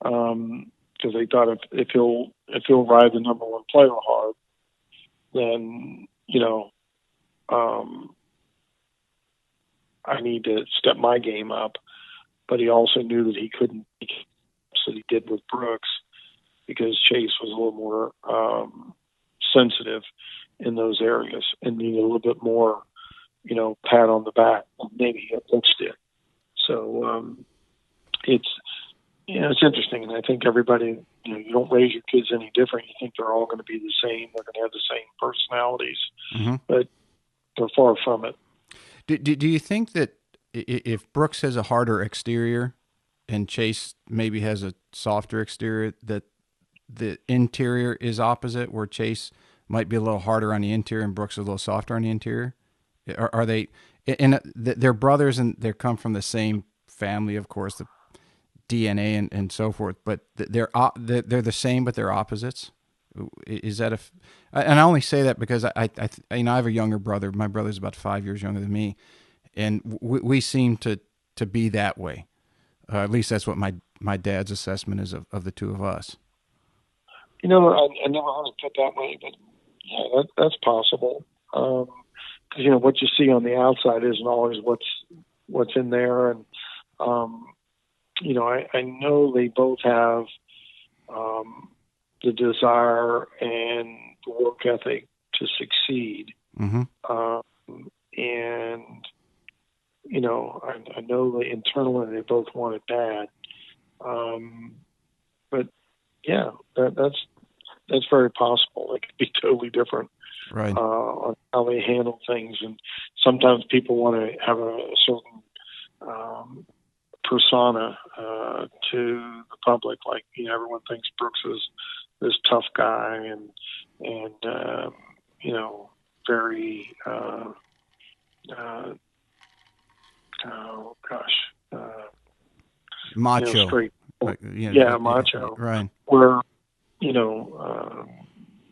Because they thought if he'll ride the number one player hard, then I need to step my game up. But he also knew that he couldn't, so he did with Brooks, because Chase was a little more sensitive in those areas and needed a little bit more, pat on the back, maybe Brooks did. So it's interesting, and I think everybody, you don't raise your kids any different. You think they're all going to be the same. They're going to have the same personalities, Mm-hmm. but they're far from it. Do you think that if Brooks has a harder exterior and Chase maybe has a softer exterior, that the interior is opposite, where Chase might be a little harder on the interior and Brooks is a little softer on the interior? Are they? And they're brothers and they come from the same family, of course, the DNA and so forth. But they're the same, but they're opposites. Is that and I only say that because I have a younger brother. My brother's about 5 years younger than me, and we seem to be that way. At least that's what my dad's assessment is of the two of us. I never heard it put that way, but yeah, that's possible. Because what you see on the outside isn't always what's in there, and I know they both have the desire and the work ethic to succeed. Mm-hmm. And I know that internally they both want it bad. But yeah, that's that's very possible. It could be totally different Right. on how they handle things, and sometimes people want to have a certain um, persona to the public. Like, everyone thinks Brooks is this tough guy, and you know, very uh, oh gosh, Macho. straight. Yeah, Yeah, macho. right. Where you know,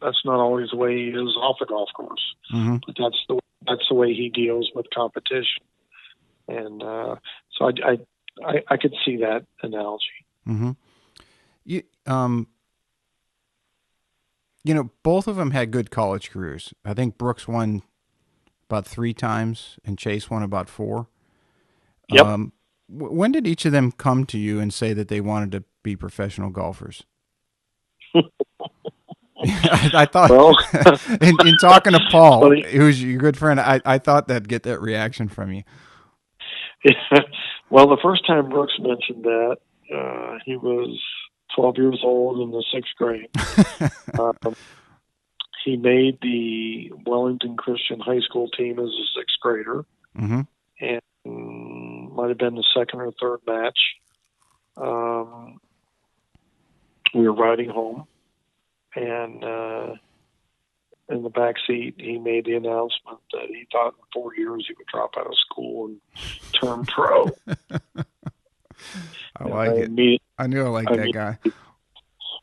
that's not always the way he is off the golf course, Hmm. but that's the way he deals with competition, and so I could see that analogy. Hmm. You, both of them had good college careers. I think Brooks won about 3 times and Chase won about 4. Yep. When did each of them come to you and say that they wanted to be professional golfers? I thought Well, in talking to Paul, funny. who's your good friend, I thought that'd get that reaction from you. Well, the first time Brooks mentioned that, he was 12 years old in the sixth grade. Um, he made the Wellington Christian High School team as a sixth grader, Hmm. and might have been the second or third match. Um, we were riding home, and in the back seat, he made the announcement that he thought in 4 years he would drop out of school and turn pro. I And like it. I knew I liked I that mean, guy.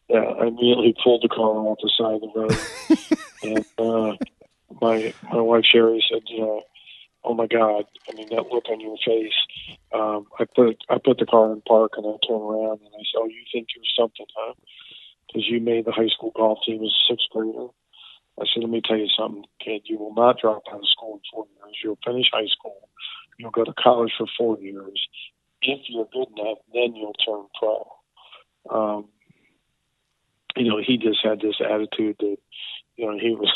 yeah, I immediately pulled the car off the side of the road, and my wife Sherry said, "Oh my God!" I mean, that look on your face. I put the car in park, and I turned around and I said, "Oh, you think you're something, huh? Because you made the high school golf team as a sixth grader." I said, "Let me tell you something, kid. You will not drop out of school in 4 years. You'll finish high school. You'll go to college for 4 years. If you're good enough, then you'll turn pro." Um, he just had this attitude that he was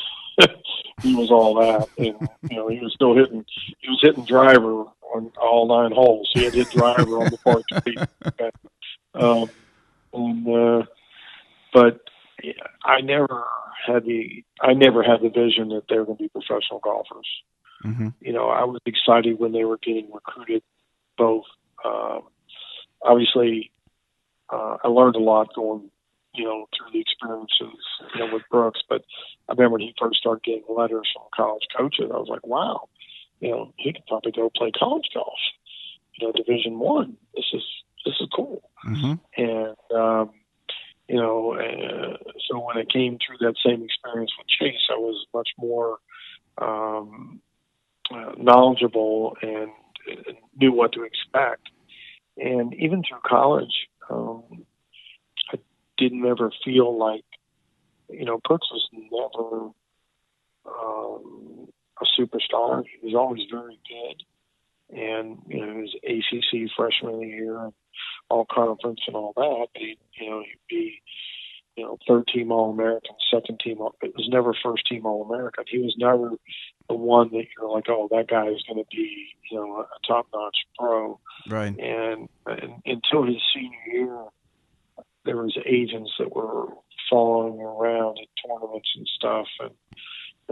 he was all that, and he was hitting driver on all 9 holes. He had hit driver on the par three, um, and but I never had the vision that they were going to be professional golfers. Hmm. I was excited when they were getting recruited. Both, um, obviously, I learned a lot going, through the experiences, with Brooks. But I remember when he first started getting letters from college coaches, I was like, wow, he could probably go play college golf, Division 1. This is cool. Hmm. And so when I came through that same experience with Chase, I was much more um, knowledgeable and knew what to expect. And even through college, I didn't ever feel like, Brooks was never a superstar. He was always very good. And, he was ACC freshman of the year and all conference and all that. But he'd be, third team All American, second team. It was never first team All American. He was never the one that you're like, oh, that guy is going to be, a top notch pro. Right. And until his senior year, there was agents that were following him around at tournaments and stuff, and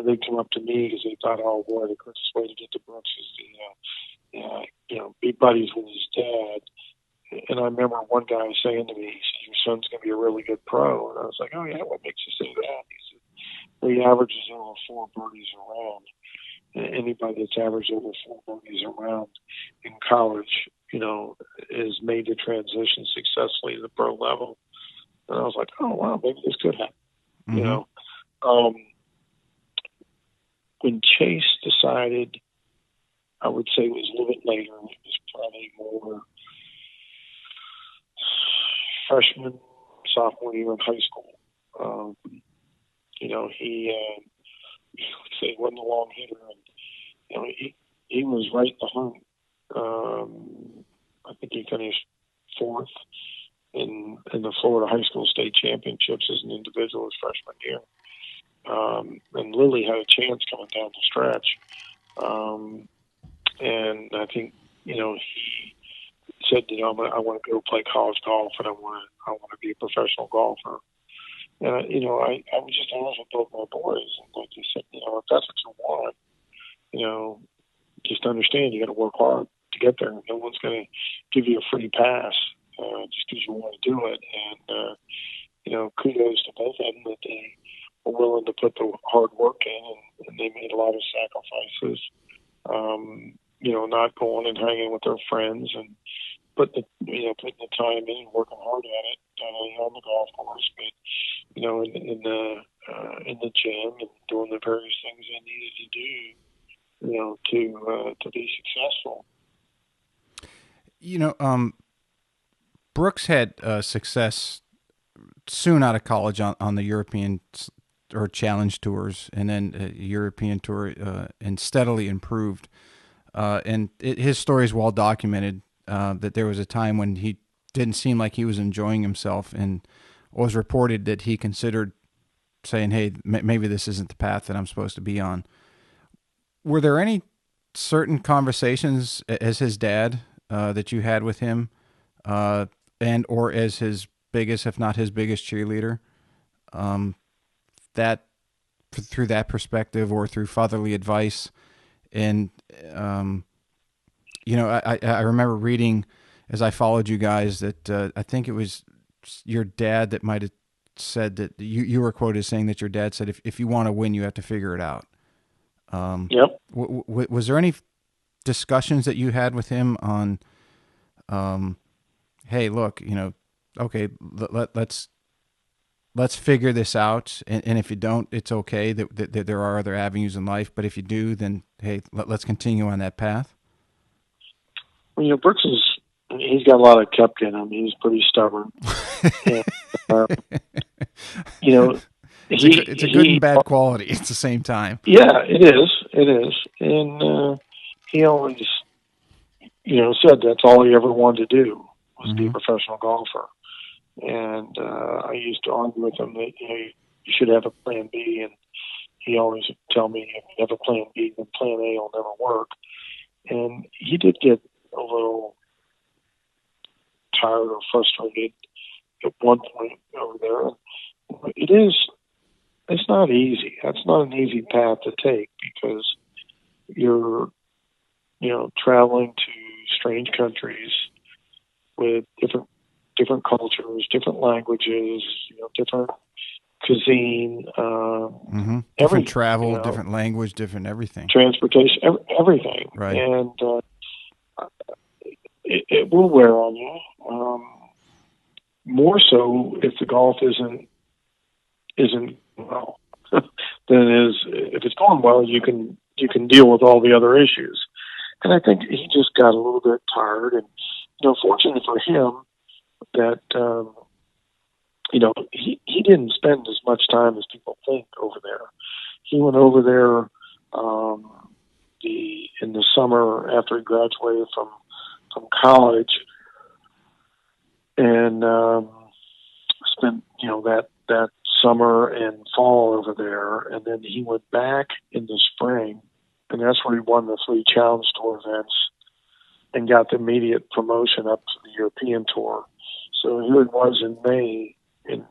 they'd come up to me because they thought, oh boy, the quickest way to get to Brooks is to, be buddies with his dad. And I remember one guy saying to me, he said, your son's going to be a really good pro. And I was like, oh yeah, what makes you say that? He said, well, he averages over 4 birdies around. And anybody that's averaged over 4 birdies around in college, has made the transition successfully to the pro level. And I was like, oh wow, maybe this could happen. You Hmm. know, um, when Chase decided, I would say it was a little bit later. It was probably more freshman, sophomore year in high school. He would say he wasn't a long hitter, and he was right in the hunt. I think he finished fourth in the Florida High School State Championships as an individual his freshman year. And Lily had a chance coming down the stretch. And I think, he said, I want to go play college golf, and I want to be a professional golfer. And I was just honest with both my boys, and like I said, if that's what you want, you know, just understand you got to work hard to get there. No one's going to give you a free pass just because you want to do it. And kudos to both of them that they were willing to put the hard work in, and they made a lot of sacrifices. Not going and hanging with their friends and putting the time in and working hard at it, not only on the golf course, but in the gym and doing the various things they needed to do, to be successful. Brooks had success soon out of college on the European or challenge tours, and then European tour, and steadily improved. His story is well documented. That there was a time when he didn't seem like he was enjoying himself, and was reported that he considered saying, "Hey, maybe this isn't the path that I'm supposed to be on." Were there any certain conversations as his dad that you had with him, and or as his biggest, if not his biggest cheerleader, that through that perspective or through fatherly advice? And I remember reading as I followed you guys that I think it was your dad that might have said that you were quoted as saying that your dad said, if you want to win, you have to figure it out. Yep. Was there any discussions that you had with him on, hey, look, okay, let's figure this out, and if you don't, it's okay that there are other avenues in life, but if you do, then hey, let's continue on that path. Well, Brooks he's got a lot of Koepka in him. He's pretty stubborn. And, it's a good and bad quality at the same time. Yeah, it is. It is. And he always, said that's all he ever wanted to do was be a professional golfer. And I used to argue with him that you should have a plan B, and he always would tell me if you have a plan B, then plan A will never work. And he did get a little tired or frustrated at one point over there. It's not easy. That's not an easy path to take because you're, traveling to strange countries with different cultures, different languages, different cuisine, different travel, different language, different everything, transportation, everything, right? And it will wear on you. More so if the golf isn't well, than it is if it's going well. You can deal with all the other issues. And I think he just got a little bit tired. And fortunately for him, that he didn't spend as much time as people think over there. He went over there in the summer after he graduated from college, and spent that summer and fall over there, and then he went back in the spring, and that's where he won the 3 Challenge Tour events and got the immediate promotion up to the European Tour. So here it was in May, in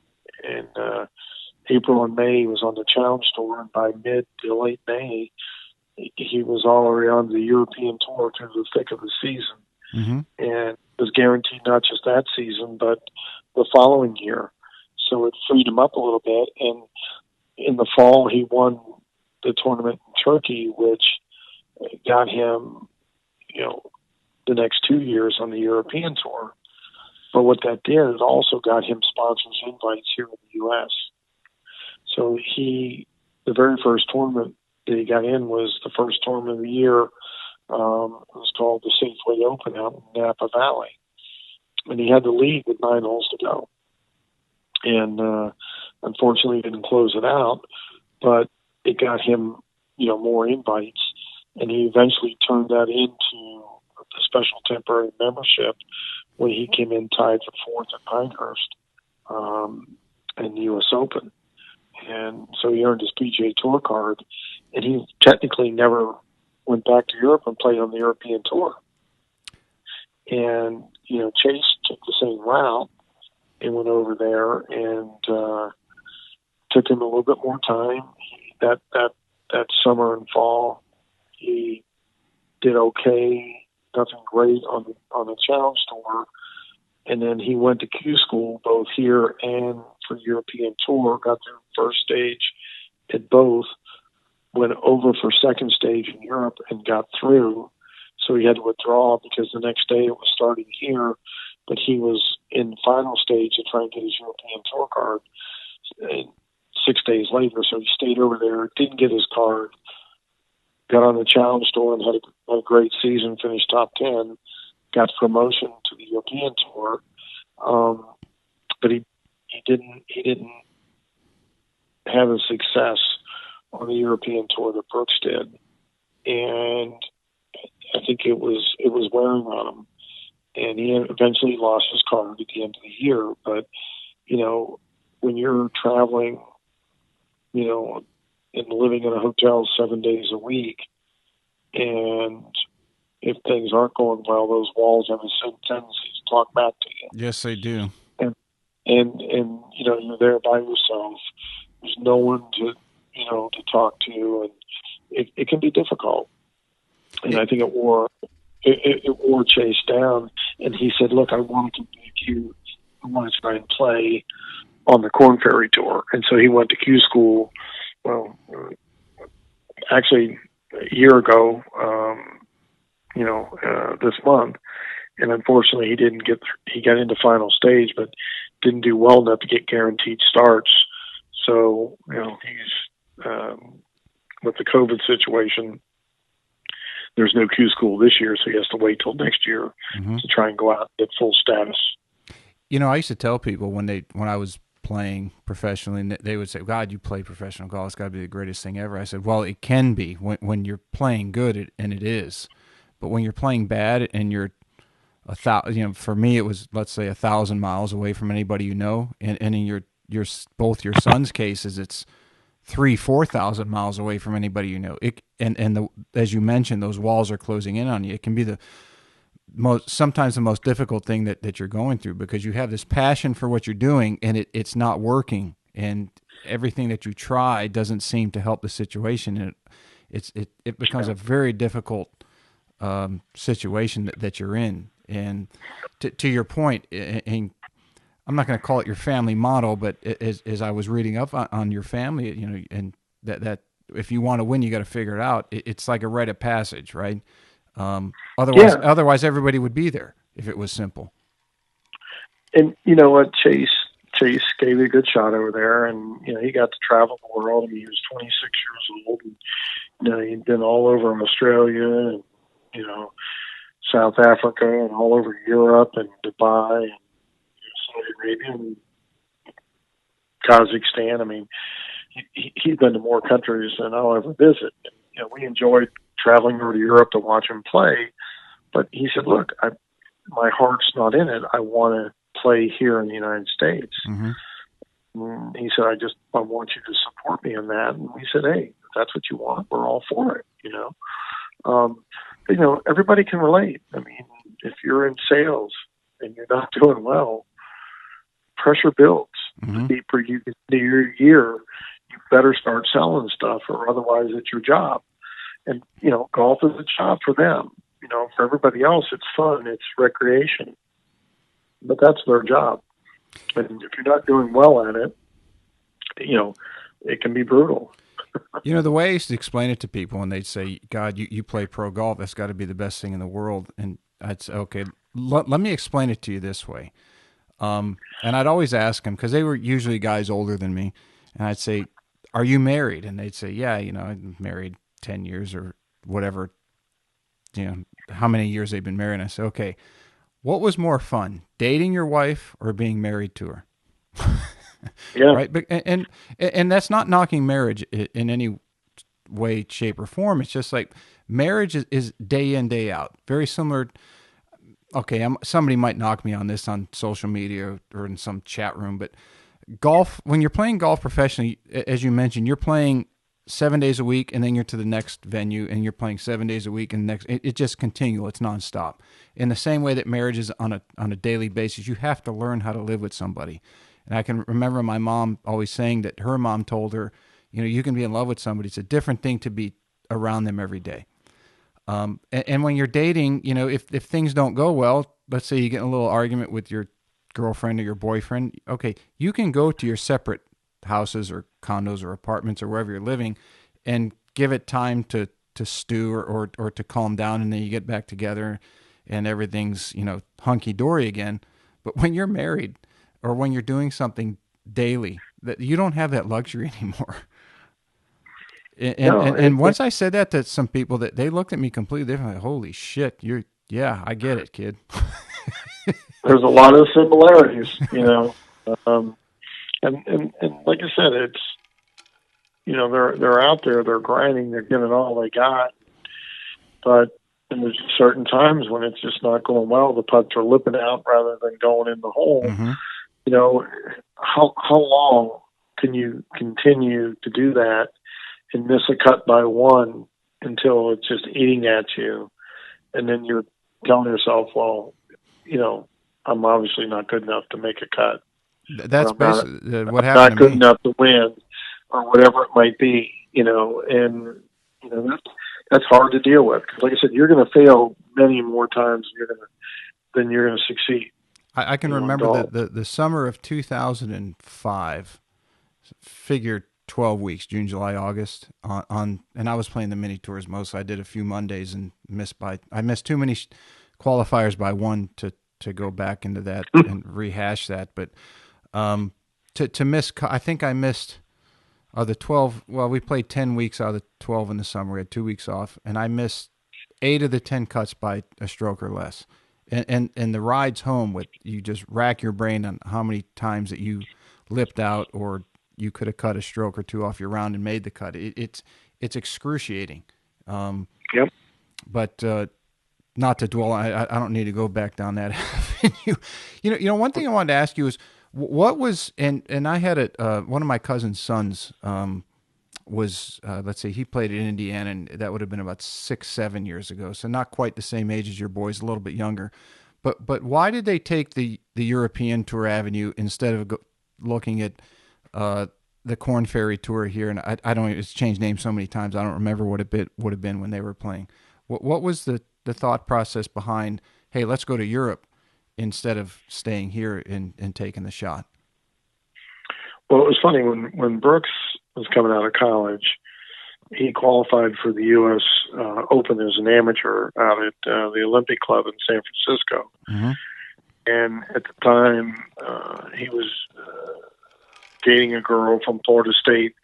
April and May, he was on the Challenge Tour, and by mid to late May, he was already on the European Tour through the thick of the season, and was guaranteed not just that season, but the following year. So it freed him up a little bit, and in the fall, he won the tournament in Turkey, which got him, the next 2 years on the European Tour. But what that did, it also got him sponsors invites here in the U.S. So the very first tournament that he got in was the first tournament of the year. It was called the Safeway Open out in Napa Valley. And he had the lead with 9 holes to go. And unfortunately, he didn't close it out, but it got him, more invites. And he eventually turned that into a special temporary membership when he came in tied for 4th at Pinehurst in the U.S. Open. And so he earned his PGA Tour card, and he technically never went back to Europe and played on the European Tour. And, Chase took the same route and went over there and took him a little bit more time. That summer and fall, he did okay, nothing great on the Challenge Tour, and then he went to Q School both here and for European Tour. Got through first stage at both, went over for second stage in Europe and got through. So he had to withdraw because the next day it was starting here, but he was in final stage to try and get his European Tour card 6 days later. So he stayed over there, didn't get his card, got on the Challenge Tour and had a great season, finished top 10, got promotion to the European Tour. But he didn't have a success on the European Tour that Brooks did. And I think it was wearing on him. And he eventually lost his card at the end of the year. But, when you're traveling, and living in a hotel 7 days a week, and if things aren't going well, those walls have a tendency to talk back to you. Yes, they do. And you're there by yourself. There's no one to talk to, and it can be difficult. And I think it wore Chase down. And he said, "Look, I want to be Q. I want to try and play on the Corn Ferry Tour." And so he went to Q School. Well, actually, a year ago, this month, and unfortunately, he didn't get. He got into final stage, but didn't do well enough to get guaranteed starts. So, he's with the COVID situation. There's no Q School this year, so he has to wait till next year to try and go out and get full status. I used to tell people when I was playing professionally, and they would say, "God, you play professional golf. It's got to be the greatest thing ever." I said, "Well, it can be when you're playing good, and it is. But when you're playing bad and you're for me, it was, let's say, 1,000 miles away from anybody and in both your son's cases, it's 3,000-4,000 miles away from anybody . As you mentioned, those walls are closing in on you. It can be sometimes the most difficult thing that you're going through, because you have this passion for what you're doing and it's not working, and everything that you try doesn't seem to help the situation, and it becomes a very difficult situation that you're in. And to your point, and I'm not going to call it your family model, but as I was reading up on your family, and that if you want to win, you got to figure it out. It's like a rite of passage, right? Otherwise everybody would be there if it was simple. And you know what, Chase gave it a good shot over there, and he got to travel the world. I mean, he was 26 years old, and he'd been all over Australia and South Africa and all over Europe and Dubai and Saudi Arabia and Kazakhstan. I mean, he'd been to more countries than I'll ever visit. And, we enjoyed traveling over to Europe to watch him play, but he said, "Look, my heart's not in it. I want to play here in the United States." Mm-hmm. He said, I want you to support me in that. And we said, "Hey, if that's what you want, we're all for it." Everybody can relate. I mean, if you're in sales and you're not doing well, pressure builds. Mm-hmm. The deeper you get into your year, you better start selling stuff, or otherwise it's your job. And, golf is a job for them. For everybody else, it's fun, it's recreation. But that's their job. And if you're not doing well at it, it can be brutal. The way I used to explain it to people, when they'd say, "God, you play pro golf, that's got to be the best thing in the world." And I'd say, "Okay, let me explain it to you this way." And I'd always ask them, because they were usually guys older than me, and I'd say, "Are you married?" And they'd say, "Yeah, I'm married 10 years or whatever, how many years they've been married." And I said, "Okay, what was more fun, dating your wife or being married to her?" Yeah. Right. And that's not knocking marriage in any way, shape, or form. It's just like marriage is day in, day out. Very similar. Okay, somebody might knock me on this on social media or in some chat room, but golf, when you're playing golf professionally, as you mentioned, you're playing 7 days a week, and then you're to the next venue, and you're playing 7 days a week, and the next. It's just continual. It's nonstop. In the same way that marriage is on a daily basis, you have to learn how to live with somebody. And I can remember my mom always saying that her mom told her, you can be in love with somebody. It's a different thing to be around them every day. And when you're dating, if things don't go well, let's say you get in a little argument with your girlfriend or your boyfriend, okay, you can go to your separate houses or condos or apartments or wherever you're living and give it time to stew or to calm down, and then you get back together and everything's, hunky dory again. But when you're married or when you're doing something daily, that you don't have that luxury anymore. And, No, and, and once I said that to some people, that they looked at me completely different. Like, holy shit, yeah, I get it, kid. there's a lot of similarities. Um, and like I said, it's, they're out there, they're grinding, they're giving all they got, but there's certain times when it's just not going well. The putts are lipping out rather than going in the hole. Mm-hmm. How long can you continue to do that and miss a cut by one until it's just eating at you, and then you're telling yourself, well, I'm obviously not good enough to make a cut. That's basically what happened Not to good me. enough to win, or whatever it might be. And that's hard to deal with, because, like I said, you're going to fail many more times than you're going to succeed. I can remember the summer of 2005, figured 12 weeks, June, July, August, and I was playing the mini tours most. I did a few Mondays and I missed too many qualifiers by one to go back into that and rehash that. But to miss, I think I missed the 12. Well, we played 10 weeks out of the 12 in the summer. We had 2 weeks off, and I missed 8 of the 10 cuts by a stroke or less. And the rides home, with you just rack your brain on how many times that you lipped out, or you could have cut a stroke or two off your round and made the cut. It's excruciating. Yep. But not to dwell. I don't need to go back down that avenue. One thing I wanted to ask you is what was, and I had one of my cousin's sons was, let's say he played in Indiana, and that would have been about 6-7 years ago. So not quite the same age as your boys, a little bit younger. But why did they take the European Tour avenue instead of looking at the Corn Ferry Tour here? And I don't. It's changed names so many times. I don't remember what it would have been when they were playing. What was the thought process behind, hey, let's go to Europe instead of staying here and taking the shot? Well, it was funny when Brooks was coming out of college. He qualified for the U.S. Open as an amateur out at the Olympic Club in San Francisco. Mm-hmm. And at the time, he was dating a girl from Florida State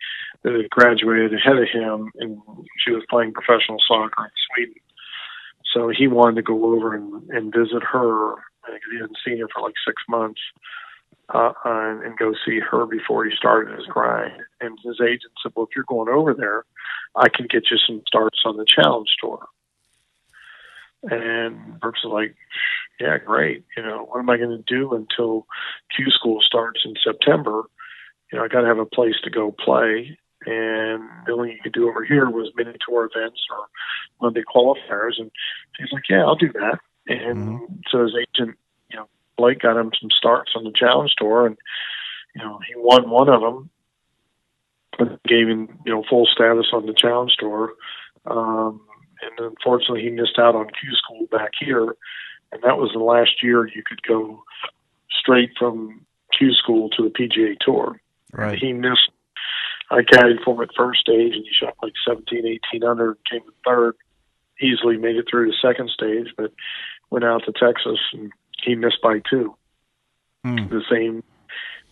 that had graduated ahead of him, and she was playing professional soccer in Sweden. So he wanted to go over and visit her, because he hadn't seen her for like 6 months, and go see her before he started his grind. And his agent said, well, if you're going over there, I can get you some starts on the Challenge Tour. And Brooks was like, yeah, great. What am I going to do until Q School starts in September? I got to have a place to go play. And the only thing you could do over here was mini tour events or Monday qualifiers. And he's like, yeah, I'll do that. And so his agent, Blake, got him some starts on the Challenge Tour, and he won one of them, but gave him full status on the Challenge Tour. And unfortunately, he missed out on Q School back here, and that was the last year you could go straight from Q School to the PGA Tour. Right. And he missed. I caddied for him at first stage, and he shot like 17, 18 under, and came in third. Easily made it through the second stage, but went out to Texas, and he missed by 2. The same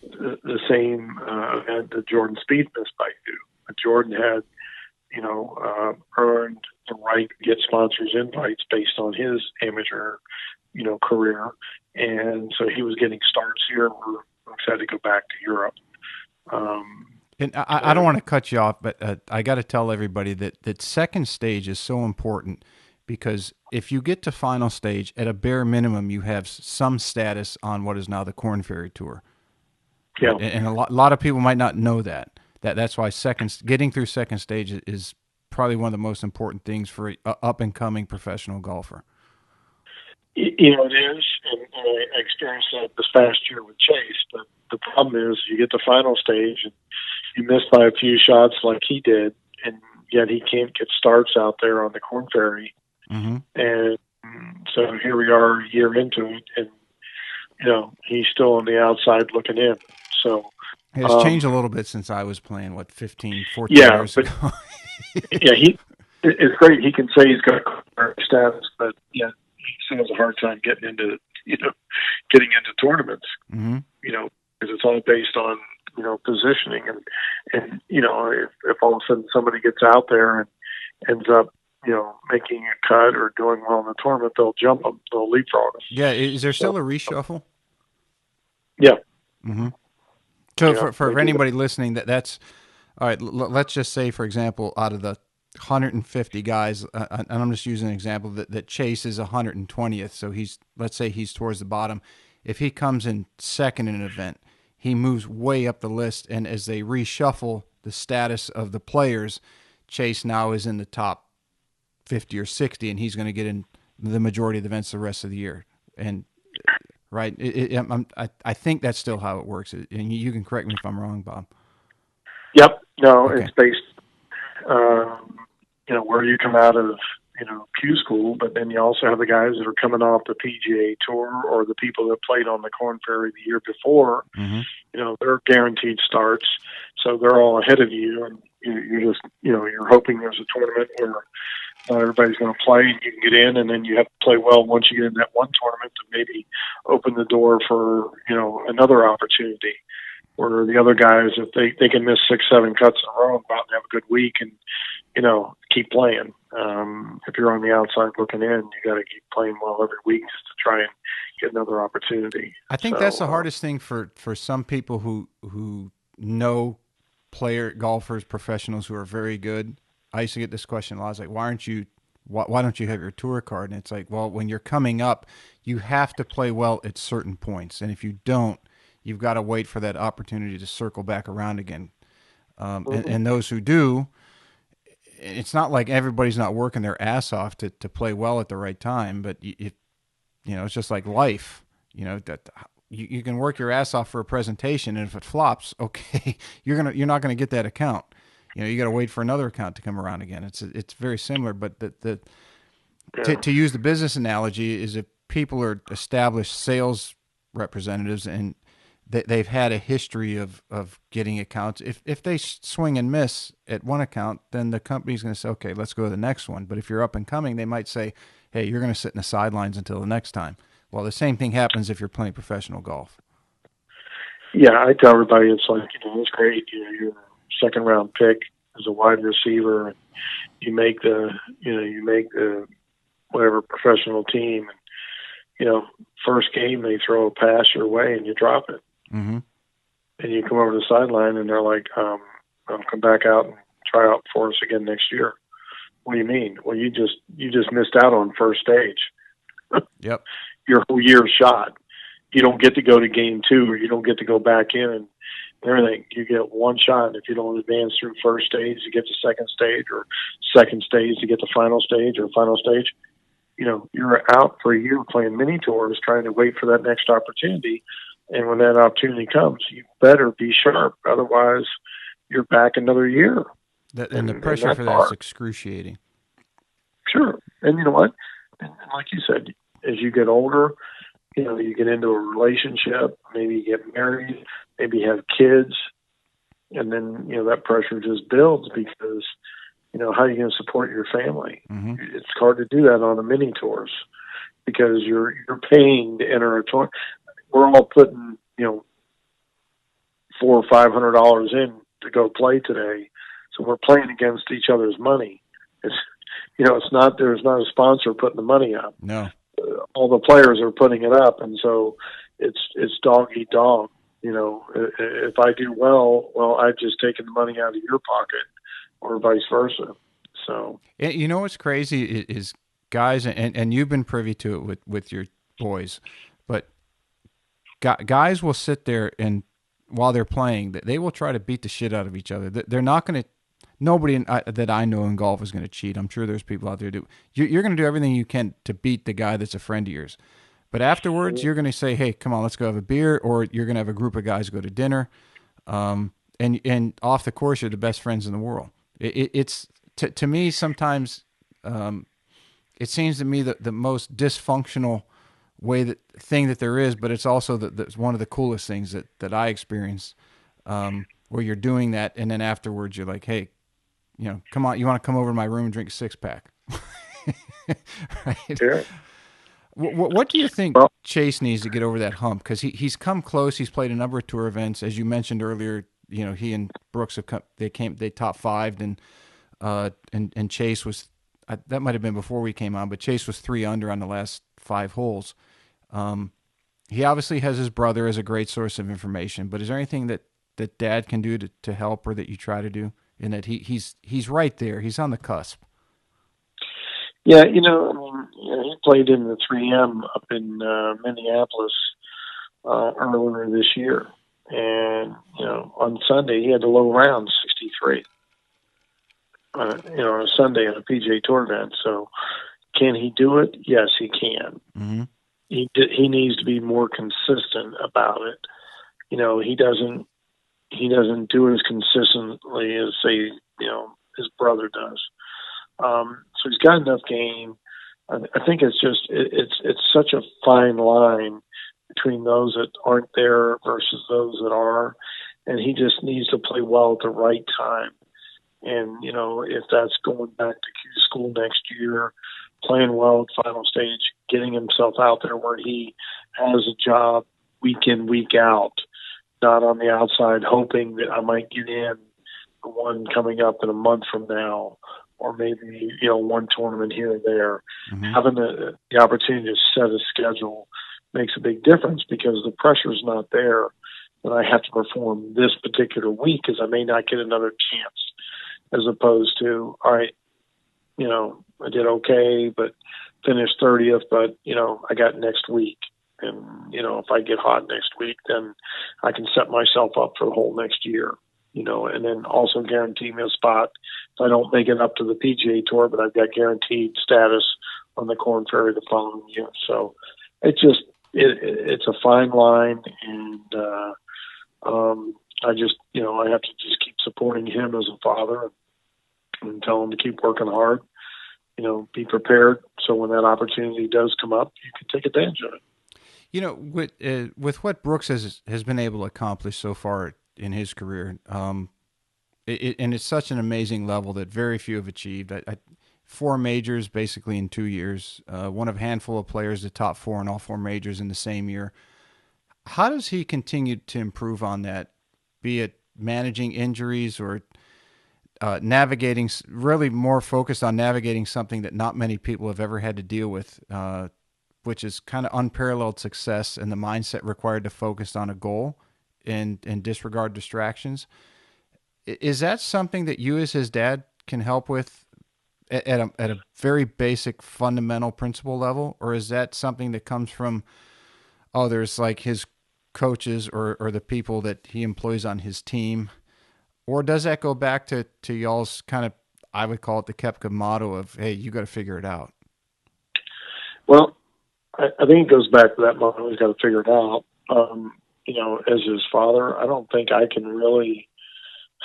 event that Jordan Spieth missed by 2. But Jordan had, earned the right to get sponsors invites based on his amateur, career, and so he was getting starts here. We're excited to go back to Europe. And I don't want to cut you off, but I got to tell everybody that second stage is so important, because if you get to final stage, at a bare minimum, you have some status on what is now the Corn Ferry Tour. Yeah. And a lot of people might not know that. That's why getting through second stage is probably one of the most important things for an up-and-coming professional golfer. It is, and I experienced that this past year with Chase. But the problem is, you get the final stage and you miss by a few shots like he did, and yet he can't get starts out there on the Corn Ferry. Mm-hmm. And so here we are a year into it, and he's still on the outside looking in. So It's changed a little bit since I was playing, 15, 14 yeah, years but ago. yeah, it's great. He can say he's got current status, but yeah, he still has a hard time getting into tournaments. Mm-hmm. Because it's all based on positioning, and if all of a sudden somebody gets out there and ends up making a cut or doing well in the tournament, they'll jump them, they'll leapfrog them. Yeah, is there still a reshuffle? Yeah. Mm-hmm. So Yeah, for anybody listening, that's all right. Let's just say, for example, out of the 150 guys, and I'm just using an example that Chase is 120th. So let's say he's towards the bottom. If he comes in second in an event, he moves way up the list, and as they reshuffle the status of the players, Chase now is in the top 50 or 60, and he's going to get in the majority of the events the rest of the year. And right, I think that's still how it works. And you can correct me if I'm wrong, Bob. Yep. No, Okay. it's based, where you come out of, Q school, but then you also have the guys that are coming off the PGA Tour or the people that played on the Corn Ferry the year before. Mm-hmm. They're guaranteed starts, so they're all ahead of you, and you're just, you're hoping there's a tournament where not everybody's going to play and you can get in, and then you have to play well once you get in that one tournament to maybe open the door for, another opportunity. Where the other guys, if they can miss 6-7 cuts in a row and go out and have a good week and, keep playing. If you're on the outside looking in, you got to keep playing well every week just to try and get another opportunity. I think that's the hardest thing for some people who know golfers, professionals who are very good. I used to get this question a lot. I was like, why don't you have your tour card? And it's like, well, when you're coming up, you have to play well at certain points. And if you don't, you've got to wait for that opportunity to circle back around again. And those who do, it's not like everybody's not working their ass off to play well at the right time, but it's just like life. That you can work your ass off for a presentation, and if it flops, okay, you're not gonna get that account. You got to wait for another account to come around again. It's very similar, but to use the business analogy is if people are established sales representatives and they've had a history of getting accounts. If they swing and miss at one account, then the company's going to say, okay, let's go to the next one. But if you're up and coming, they might say, hey, you're going to sit in the sidelines until the next time. Well, the same thing happens if you're playing professional golf. Yeah, I tell everybody it's like, it's great. You're a second round pick as a wide receiver, and you make the whatever professional team, and first game they throw a pass your way and you drop it. Mm-hmm. And you come over to the sideline and they're like, I'll come back out and try out for us again next year. What do you mean? Well, you just missed out on first stage. Yep. Your whole year's shot. You don't get to go to game 2, or you don't get to go back in and everything. You get one shot. If you don't advance through first stage, you get to second stage, or second stage to get to final stage, or final stage. You're out for a year playing mini tours, trying to wait for that next opportunity. And when that opportunity comes, you better be sharp. Otherwise, you're back another year. And the pressure for that is excruciating. Sure. And you know what? And like you said, as you get older, you get into a relationship, maybe you get married, maybe you have kids, and then, that pressure just builds because, how are you going to support your family? Mm-hmm. It's hard to do that on the mini tours because you're paying to enter a tour. We're all putting, $400 or $500 in to go play today. So we're playing against each other's money. It's, there's not a sponsor putting the money up. No. All the players are putting it up. And so it's dog eat dog. If I do well, I've just taken the money out of your pocket, or vice versa. So, what's crazy is guys, and you've been privy to it with your boys, but guys will sit there and while they're playing, they will try to beat the shit out of each other. They're not going to nobody that I know in golf is going to cheat. I'm sure there's people out there do. You're going to do everything you can to beat the guy that's a friend of yours. But afterwards, you're going to say, "Hey, come on, let's go have a beer," or you're going to have a group of guys go to dinner. And off the course, you're the best friends in the world. It's to me sometimes. It seems to me that the most dysfunctional thing that there is, but it's also one of the coolest things that I experienced, where you're doing that, and then afterwards you're like, hey, come on, you want to come over to my room and drink a 6-pack, right? Yeah. What do you think Well, Chase needs to get over that hump? Because he's come close. He's played a number of tour events, as you mentioned earlier. He and Brooks they top fived, and Chase was that might have been before we came on, but Chase was 3 under on the last 5 holes. He obviously has his brother as a great source of information, but is there anything that Dad can do to help, or that you try to do, in that he's right there, he's on the cusp? yeah, he played in the 3M up in Minneapolis earlier this year, and on Sunday he had the low round 63. On a Sunday at a PGA Tour event. So, can he do it? Yes, he can. Mm-hmm. He needs to be more consistent about it. He doesn't do it as consistently as, say, his brother does. So he's got enough game. I think it's just it's such a fine line between those that aren't there versus those that are, and he just needs to play well at the right time. And if that's going back to Q school next year, playing well at final stage, getting himself out there where he has a job week in, week out, not on the outside hoping that I might get in the one coming up in a month from now, or maybe one tournament here and there. Mm-hmm. Having the opportunity to set a schedule makes a big difference, because the pressure's not there that I have to perform this particular week, because I may not get another chance, as opposed to, all right, I did okay, but finished 30th, but I got next week. And if I get hot next week, then I can set myself up for the whole next year, and then also guarantee me a spot if I don't make it up to the PGA Tour, but I've got guaranteed status on the Korn Ferry the following year. So it's a fine line, and I just I have to just keep supporting him as a father, and tell him to keep working hard. Be prepared, so when that opportunity does come up, you can take advantage of it. With what Brooks has been able to accomplish so far in his career, and it's such an amazing level that very few have achieved. 4 majors basically in 2 years. One of a handful of players to top 4 in all 4 majors in the same year. How does he continue to improve on that? Be it managing injuries, or navigating, really more focused on navigating something that not many people have ever had to deal with, which is kind of unparalleled success and the mindset required to focus on a goal and disregard distractions. Is that something that you as his dad can help with at a very basic fundamental principle level? Or is that something that comes from others, like his coaches or the people that he employs on his team? Or does that go back to y'all's kind of, I would call it the Koepka motto of, hey, you got to figure it out? Well, I think it goes back to that motto, he's got to figure it out. As his father, I don't think I can really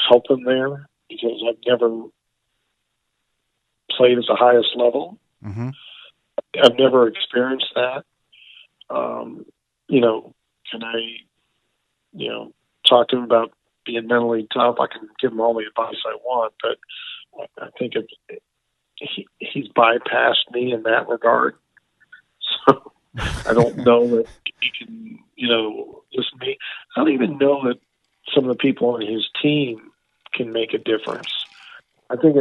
help him there, because I've never played at the highest level. Mm-hmm. I've never experienced that. Can I, talk to him about being mentally tough? I can give him all the advice I want, but I think he's bypassed me in that regard. So I don't know that he can, listen to me. I don't even know that some of the people on his team can make a difference. I think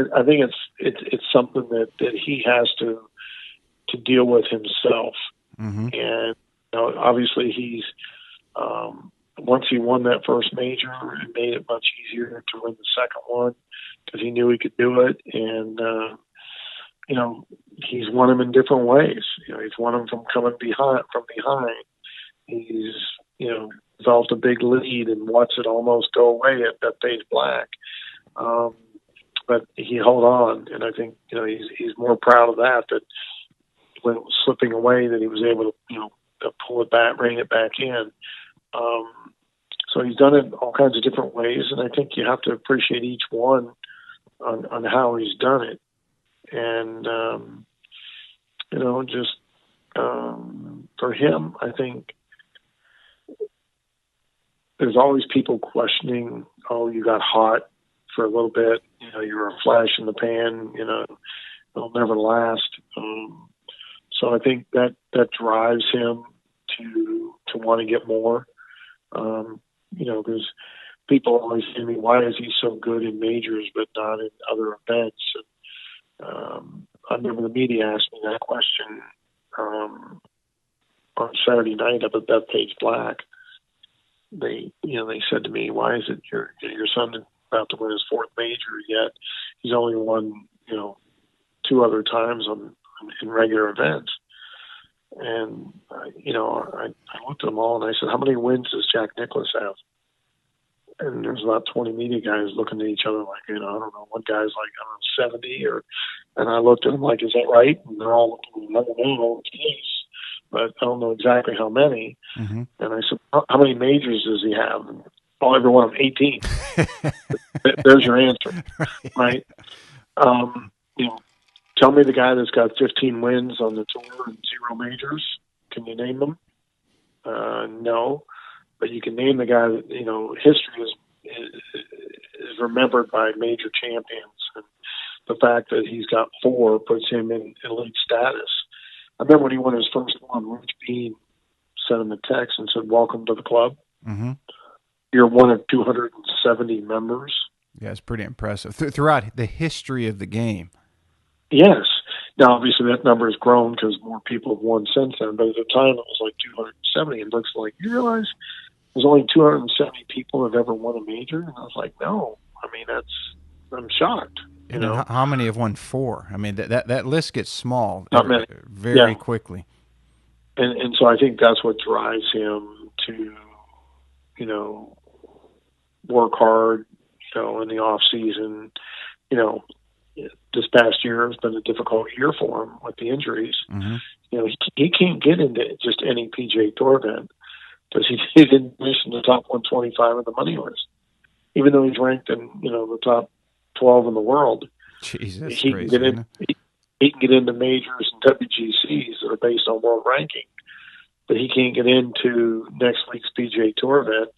it's something that he has to deal with himself. Mm-hmm. And obviously he's once he won that first major, it made it much easier to win the second one, because he knew he could do it. And he's won them in different ways. He's won them from coming behind. He's developed a big lead and watched it almost go away at Bethpage Black. but he held on, and I think he's more proud of that when it was slipping away that he was able to to pull it back, rein it back in. Um, so he's done it all kinds of different ways, and I think you have to appreciate each one on how he's done it, and just for him, I think there's always people questioning, oh, you got hot for a little bit, you were a flash in the pan, it'll never last. So I think that drives him to want to get more, because people always say to me, why is he so good in majors but not in other events? And I remember the media asked me that question on Saturday night up at Bethpage Black. They said to me, why is it your son is about to win his fourth major, yet he's only won, 2 other times in regular events? And, I looked at them all and I said, how many wins does Jack Nicklaus have? And there's about 20 media guys looking at each other like, I don't know, one guy's like, I don't know, 70 and I looked at them like, is that right? And they're all looking, I don't know, but I don't know exactly how many. Mm-hmm. And I said, how many majors does he have? And every one of them, 18. There's your answer, right? Tell me the guy that's got 15 wins on the tour and 0 majors. Can you name them? No, but you can name the guy that, history is remembered by major champions. And the fact that he's got 4 puts him in elite status. I remember when he won his first one, Rich Bean sent him a text and said, welcome to the club. Mm-hmm. You're one of 270 members. Yeah, it's pretty impressive. Throughout the history of the game. Yes. Now, obviously, that number has grown because more people have won since then. But at the time, it was like 270. And Brooks like, you realize there's only 270 people that have ever won a major? And I was like, no. I mean, I'm shocked. And how many have won 4? I mean, that list gets small very quickly. And so I think that's what drives him to, work hard, in the off season. This past year has been a difficult year for him with the injuries. Mm-hmm. He can't get into just any PGA Tour event because he didn't finish in the top 125 of the money list, even though he's ranked in the top 12 in the world. Jeez, that's he crazy. Can get in, he can get into majors and WGCs that are based on world ranking, but he can't get into next week's PGA Tour event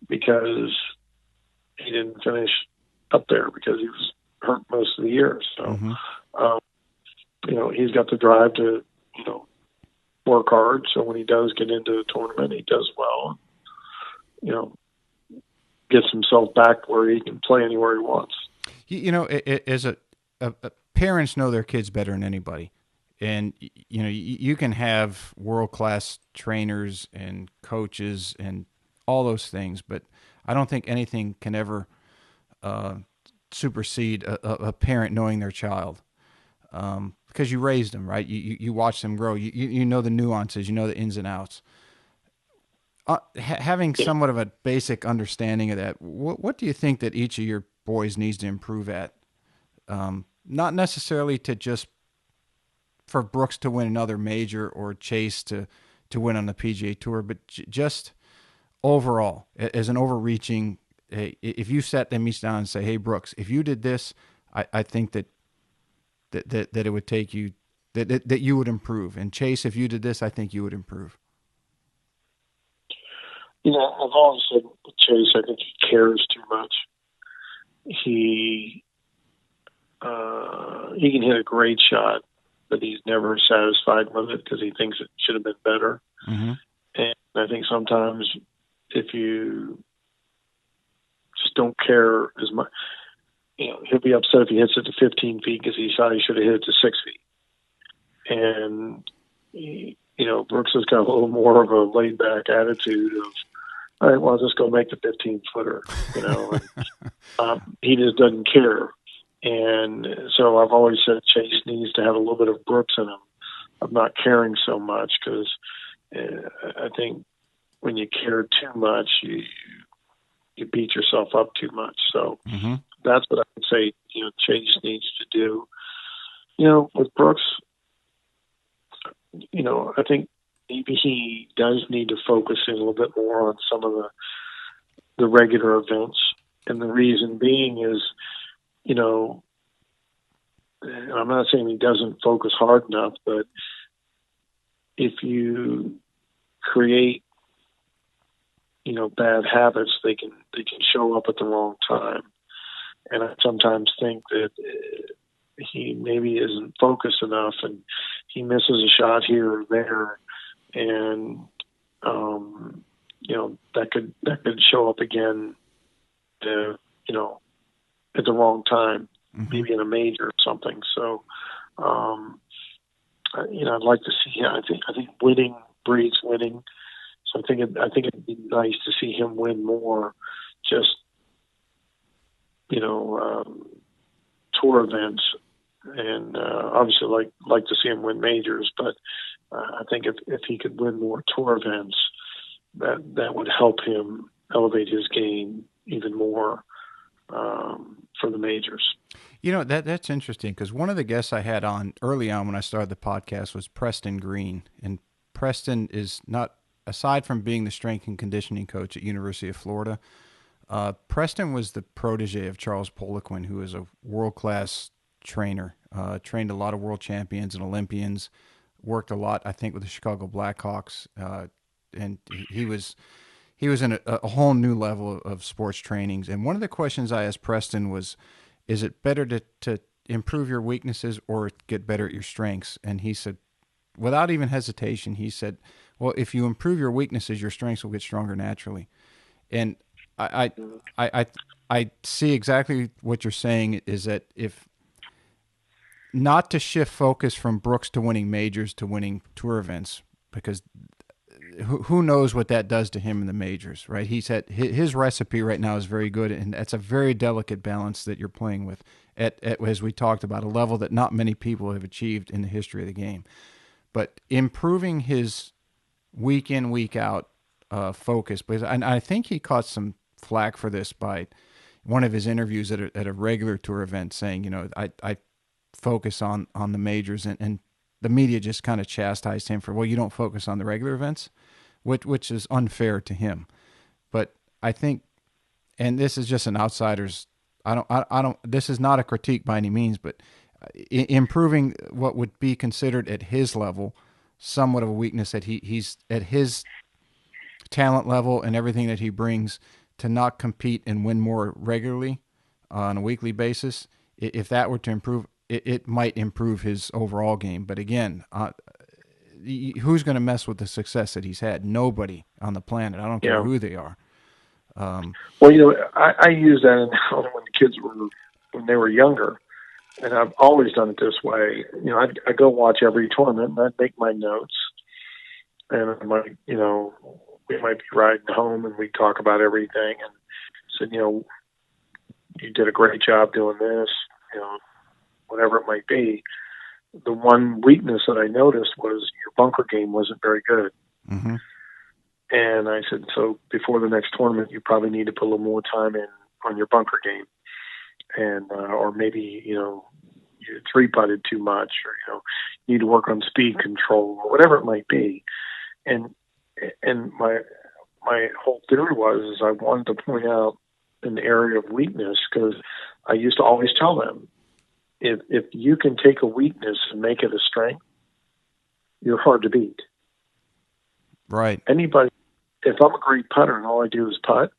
because he didn't finish up there because he was hurt most of the year. So, mm-hmm. He's got the drive to, work hard. So when he does get into the tournament, he does well. Gets himself back where he can play anywhere he wants. As parents know their kids better than anybody. And, you can have world-class trainers and coaches and all those things, but I don't think anything can ever supersede a parent knowing their child, because you raised them, right? You watch them grow. You know the nuances. You know the ins and outs. Having somewhat of a basic understanding of that, what do you think that each of your boys needs to improve at? Not necessarily to just for Brooks to win another major or Chase to win on the PGA Tour, but just overall, as an overreaching. Hey, if you sat them each down and say, "Hey, Brooks, if you did this, I think that it would take you that you would improve." And Chase, if you did this, I think you would improve. I've always said with Chase, I think he cares too much. He can hit a great shot, but he's never satisfied with it because he thinks it should have been better. Mm-hmm. And I think sometimes if you just don't care as much, he'll be upset if he hits it to 15 feet because he thought he should have hit it to 6 feet. And, Brooks has got a little more of a laid back attitude of, all right, well, I'll just go make the 15-footer, and, he just doesn't care. And so I've always said Chase needs to have a little bit of Brooks in him of not caring so much because I think when you care too much, you beat yourself up too much. So mm-hmm. that's what I would say. Chase needs to do. With Brooks, I think maybe he does need to focus in a little bit more on some of the regular events, and the reason being is, and I'm not saying he doesn't focus hard enough, but if you create bad habits, they can show up at the wrong time. And I sometimes think that he maybe isn't focused enough, and he misses a shot here or there, and that could show up again, at the wrong time, maybe in a major or something. So, I'd like to see. I think winning breeds winning. So I think it'd be nice to see him win more, just tour events, and obviously like to see him win majors. But I think if he could win more tour events, that would help him elevate his game even more for the majors. That's interesting, because one of the guests I had on early on when I started the podcast was Preston Green, and Preston is not, aside from being the strength and conditioning coach at University of Florida, Preston was the protege of Charles Poliquin, who is a world-class trainer, trained a lot of world champions and Olympians, worked a lot, I think, with the Chicago Blackhawks, and he was in a whole new level of sports trainings. And one of the questions I asked Preston was, is it better to improve your weaknesses or get better at your strengths? And he said, without even hesitation, he said, well, if you improve your weaknesses, your strengths will get stronger naturally. And I see exactly what you're saying, is that if not to shift focus from Brooks to winning majors to winning tour events, because who knows what that does to him in the majors, right? He said his recipe right now is very good, and that's a very delicate balance that you're playing with at, as we talked about, a level that not many people have achieved in the history of the game. But improving his week in, week out focus, because and I think he caught some flack for this by one of his interviews at a regular tour event, saying, I focus on the majors, and the media just kind of chastised him for, well, you don't focus on the regular events, which is unfair to him. But I think, and this is just an outsider's, I don't, this is not a critique by any means, but improving what would be considered at his level somewhat of a weakness, that he's at his talent level and everything that he brings, to not compete and win more regularly on a weekly basis. If that were to improve, it might improve his overall game. But again, who's going to mess with the success that he's had? Nobody on the planet. I don't care who they are. Well, I use that when the kids when they were younger, and I've always done it this way. I go watch every tournament, and I'd make my notes, and I might, we might be riding home, and we talk about everything, and said, you did a great job doing this, whatever it might be. The one weakness that I noticed was your bunker game wasn't very good. Mm-hmm. And I said, so before the next tournament, you probably need to put a little more time in on your bunker game. And, or maybe, you three putted too much, or, you need to work on speed control, or whatever it might be. And my whole theory was, I wanted to point out an area of weakness, because I used to always tell them, if you can take a weakness and make it a strength, you're hard to beat. Right. Anybody, if I'm a great putter and all I do is putt,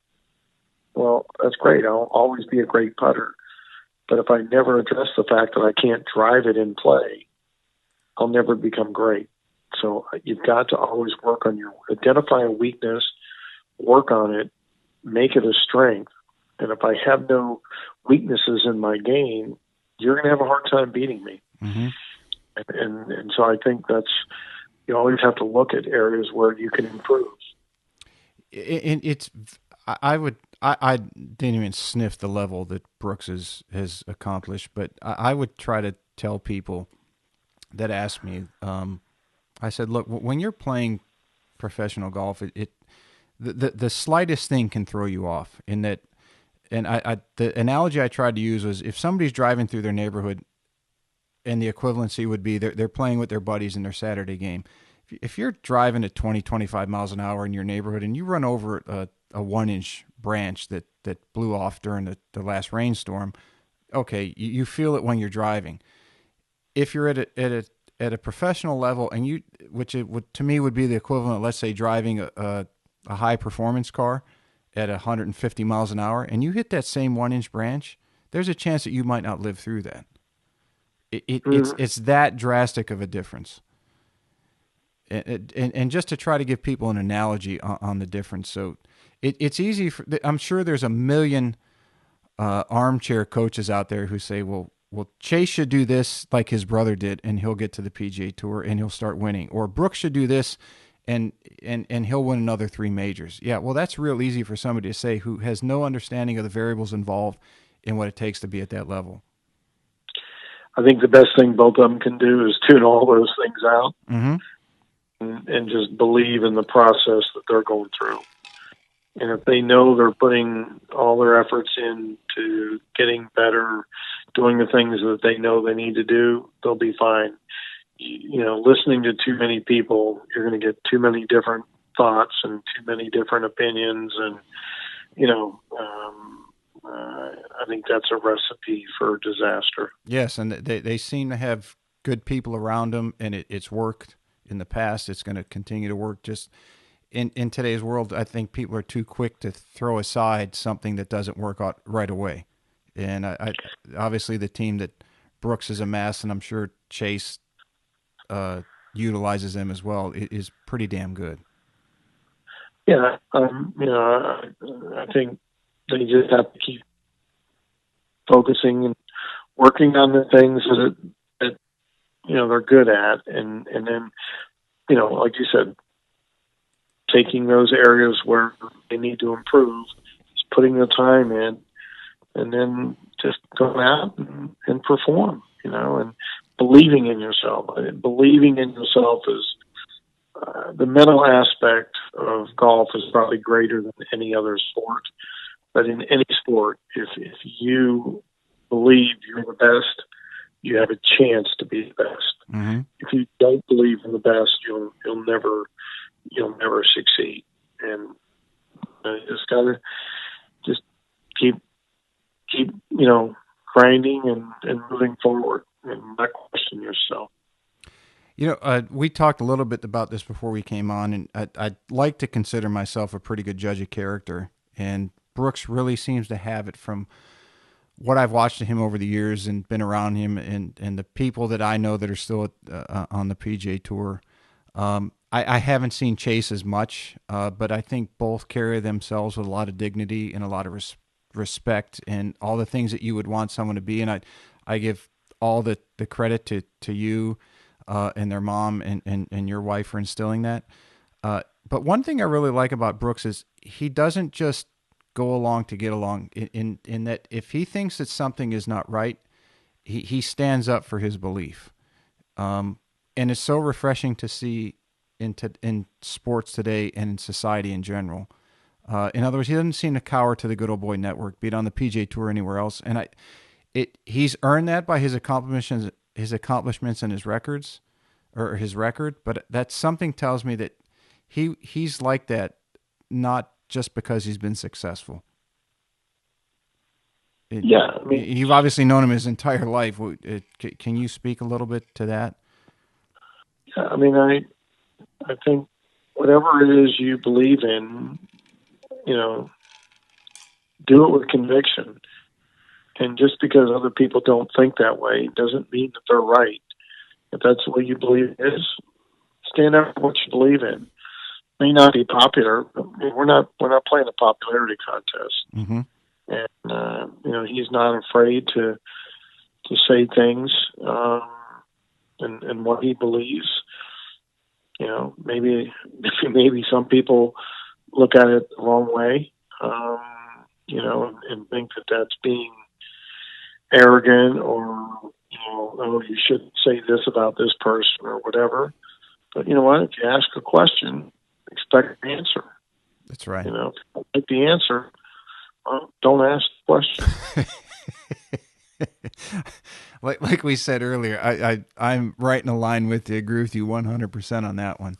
well, that's great. I'll always be a great putter. But if I never address the fact that I can't drive it in play, I'll never become great. So you've got to always work on identify a weakness, work on it, make it a strength. And if I have no weaknesses in my game, you're going to have a hard time beating me. Mm-hmm. And so I think you always have to look at areas where you can improve. I didn't even sniff the level that Brooks has accomplished, but I would try to tell people that ask me, I said, look, when you're playing professional golf, the slightest thing can throw you off, in that And the analogy I tried to use was if somebody's driving through their neighborhood, and the equivalency would be they're playing with their buddies in their Saturday game. If you're driving at 20, 25 miles an hour in your neighborhood and you run over a 1-inch branch that blew off during the last rainstorm, okay, you feel it when you're driving. If you're at a professional level, and which it would to me would be the equivalent, let's say driving a high performance car at 150 miles an hour, and you hit that same 1-inch branch, there's a chance that you might not live through that. It's that drastic of a difference. And just to try to give people an analogy on the difference, so it's easy. I'm sure there's a million armchair coaches out there who say, well, Chase should do this like his brother did, and he'll get to the PGA Tour and he'll start winning. Or Brooks should do this, and he'll win another 3 majors. Yeah, well, that's real easy for somebody to say who has no understanding of the variables involved in what it takes to be at that level. I think the best thing both of them can do is tune all those things out Mm-hmm. and just believe in the process that they're going through. And if they know they're putting all their efforts into getting better, doing the things that they know they need to do, they'll be fine. Listening to too many people, you're going to get too many different thoughts and too many different opinions. And, I think that's a recipe for disaster. Yes, and they seem to have good people around them, and it's worked in the past. It's going to continue to work. Just in today's world, I think people are too quick to throw aside something that doesn't work out right away. And I obviously the team that Brooks has amassed, and I'm sure Chase utilizes them as well, is pretty damn good. Yeah, I think they just have to keep focusing and working on the things that they're good at, and then like you said, taking those areas where they need to improve, just putting the time in, and then just going out and perform, and believing in yourself. Believing in yourself is the mental aspect of golf is probably greater than any other sport. But in any sport, if you believe you're the best, you have a chance to be the best. Mm-hmm. If you don't believe in the best, you'll never succeed. And you just gotta just keep grinding and moving forward and not question yourself. We talked a little bit about this before we came on, and I'd like to consider myself a pretty good judge of character. And Brooks really seems to have it from what I've watched of him over the years and been around him and the people that I know that are still on the PGA Tour. I haven't seen Chase as much, but I think both carry themselves with a lot of dignity and a lot of respect and all the things that you would want someone to be. And I give all the credit to you and their mom and your wife for instilling that. But one thing I really like about Brooks is he doesn't just go along to get along, in that if he thinks that something is not right, he stands up for his belief. And it's so refreshing to see in sports today and in society in general. In other words, he doesn't seem to cower to the good old boy network, be it on the PGA Tour or anywhere else. And he's earned that by his accomplishments and his records, or his record. But that something tells me that he's like that, not just because he's been successful. Yeah, I mean, you've obviously known him his entire life. Can you speak a little bit to that? I mean, I think whatever it is you believe in, do it with conviction. And just because other people don't think that way doesn't mean that they're right. If that's what you believe is, stand up for what you believe in. May not be popular, but we're not playing a popularity contest. Mm-hmm. And he's not afraid to say things and what he believes. Maybe some people look at it the wrong way, and think that that's being arrogant or oh, you shouldn't say this about this person or whatever. But you know what? If you ask a question, expect an answer. That's right. If you don't like the answer, well, don't ask question. Like we said earlier, I'm right in a line with you. Agree with you 100% on that one.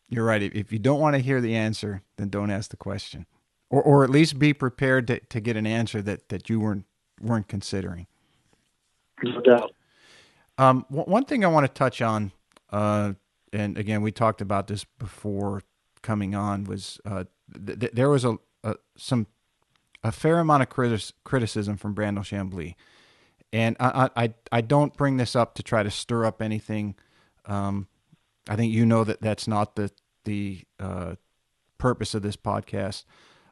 You're right. If you don't want to hear the answer, then don't ask the question, or at least be prepared to get an answer that you weren't considering. No doubt. One thing I want to touch on, and again, we talked about this before coming on, was there was a fair amount of criticism from Brandel Chambly, and I don't bring this up to try to stir up anything. I think you know that that's not the purpose of this podcast.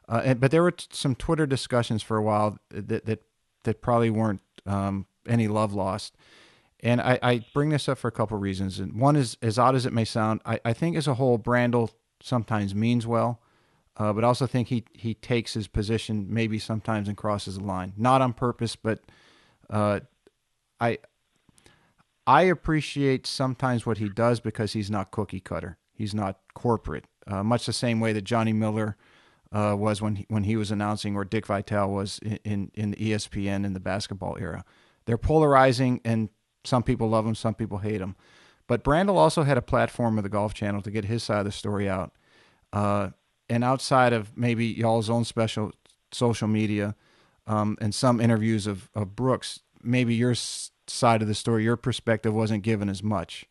But there were some Twitter discussions for a while that probably weren't any love lost. And I bring this up for a couple of reasons. And one is, as odd as it may sound, I think as a whole, Brandel sometimes means well, but I also think he takes his position maybe sometimes and crosses the line. Not on purpose, but I appreciate sometimes what he does because he's not cookie cutter. He's not corporate. Much the same way that Johnny Miller was when he was announcing, or Dick Vitale was in the ESPN in the basketball era. They're polarizing, and some people love him, some people hate him. But Brandel also had a platform with the Golf Channel to get his side of the story out. And outside of maybe y'all's own special social media and some interviews of Brooks, maybe your side of the story, your perspective wasn't given as much.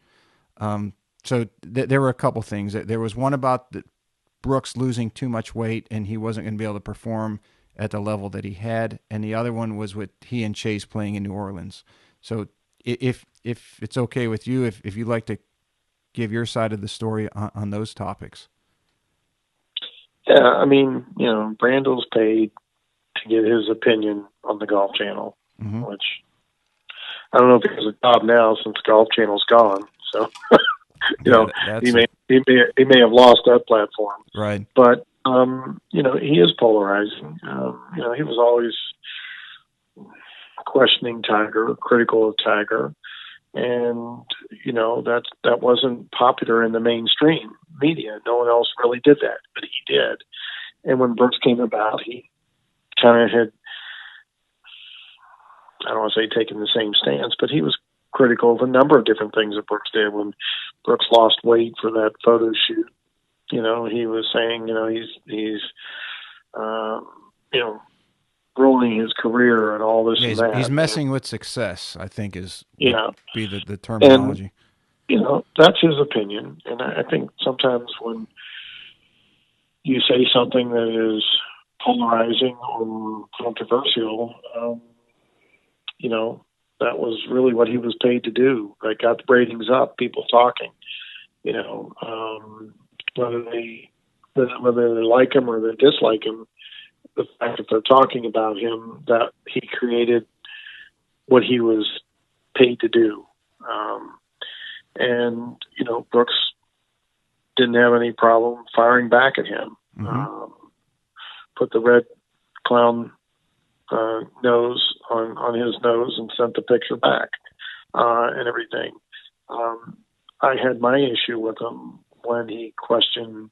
So there were a couple things. There was one about Brooks losing too much weight and he wasn't going to be able to perform at the level that he had. And the other one was with he and Chase playing in New Orleans. So if it's okay with you, if you'd like to give your side of the story on those topics. Yeah, I mean, Brandel's paid to get his opinion on the Golf Channel, which I don't know if he has a job now since Golf Channel's gone. So, he may have lost that platform. Right. But, he is polarizing. He was always questioning Tiger, critical of Tiger. And, that wasn't popular in the mainstream media. No one else really did that, but he did. And when Brooks came about, he kind of had, I don't want to say taken the same stance, but he was critical of a number of different things that Brooks did. When Brooks lost weight for that photo shoot, he was saying, he's ruining his career and all this and that. He's messing with success, I think would be the terminology. And, that's his opinion. And I think sometimes when you say something that is polarizing or controversial, that was really what he was paid to do. That got the ratings up, people talking, whether they like him or they dislike him, the fact that they're talking about him, that he created what he was paid to do. And Brooks didn't have any problem firing back at him. Put the red clown nose on his nose and sent the picture back and everything. I had my issue with him when he questioned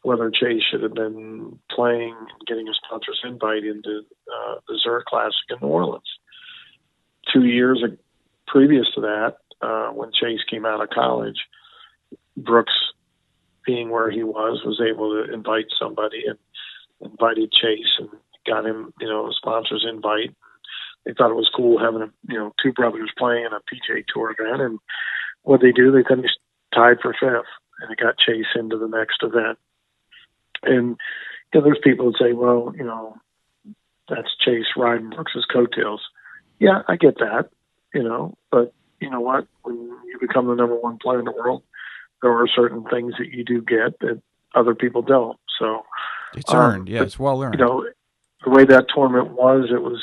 whether Chase should have been playing and getting a sponsor's invite into the Zurich Classic in New Orleans. 2 years previous to that, when Chase came out of college, Brooks, being where he was able to invite somebody and invited Chase and got him, a sponsor's invite. They thought it was cool having two brothers playing in a PGA Tour event. And what they do, they finished tied for fifth, and it got Chase into the next event. And there's people that say, well, that's Chase riding Brooks's coattails. Yeah, I get that, but you know what? When you become the number one player in the world, there are certain things that you do get that other people don't. So it's earned. Yeah, it's well earned. The way that tournament was, it was,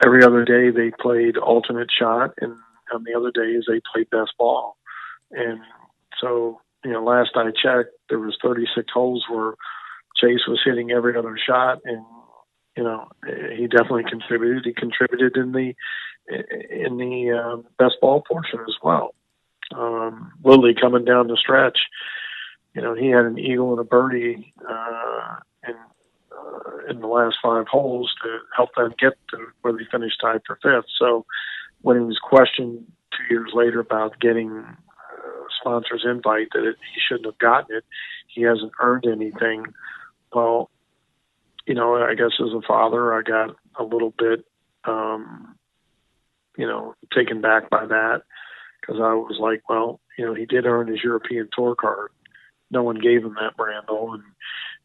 every other day they played alternate shot, and on the other days they played best ball. And so, last I checked, there was 36 holes where Chase was hitting every other shot, and he definitely contributed. He contributed in the best ball portion as well. Lily coming down the stretch, he had an eagle and a birdie, and in the last 5 holes to help them get to where they finished tied for fifth. So when he was questioned 2 years later about getting sponsor's invite, he shouldn't have gotten it, he hasn't earned anything. Well, I guess as a father, I got a little bit, taken back by that, because I was like, well, he did earn his European Tour card. No one gave him that, Brandel,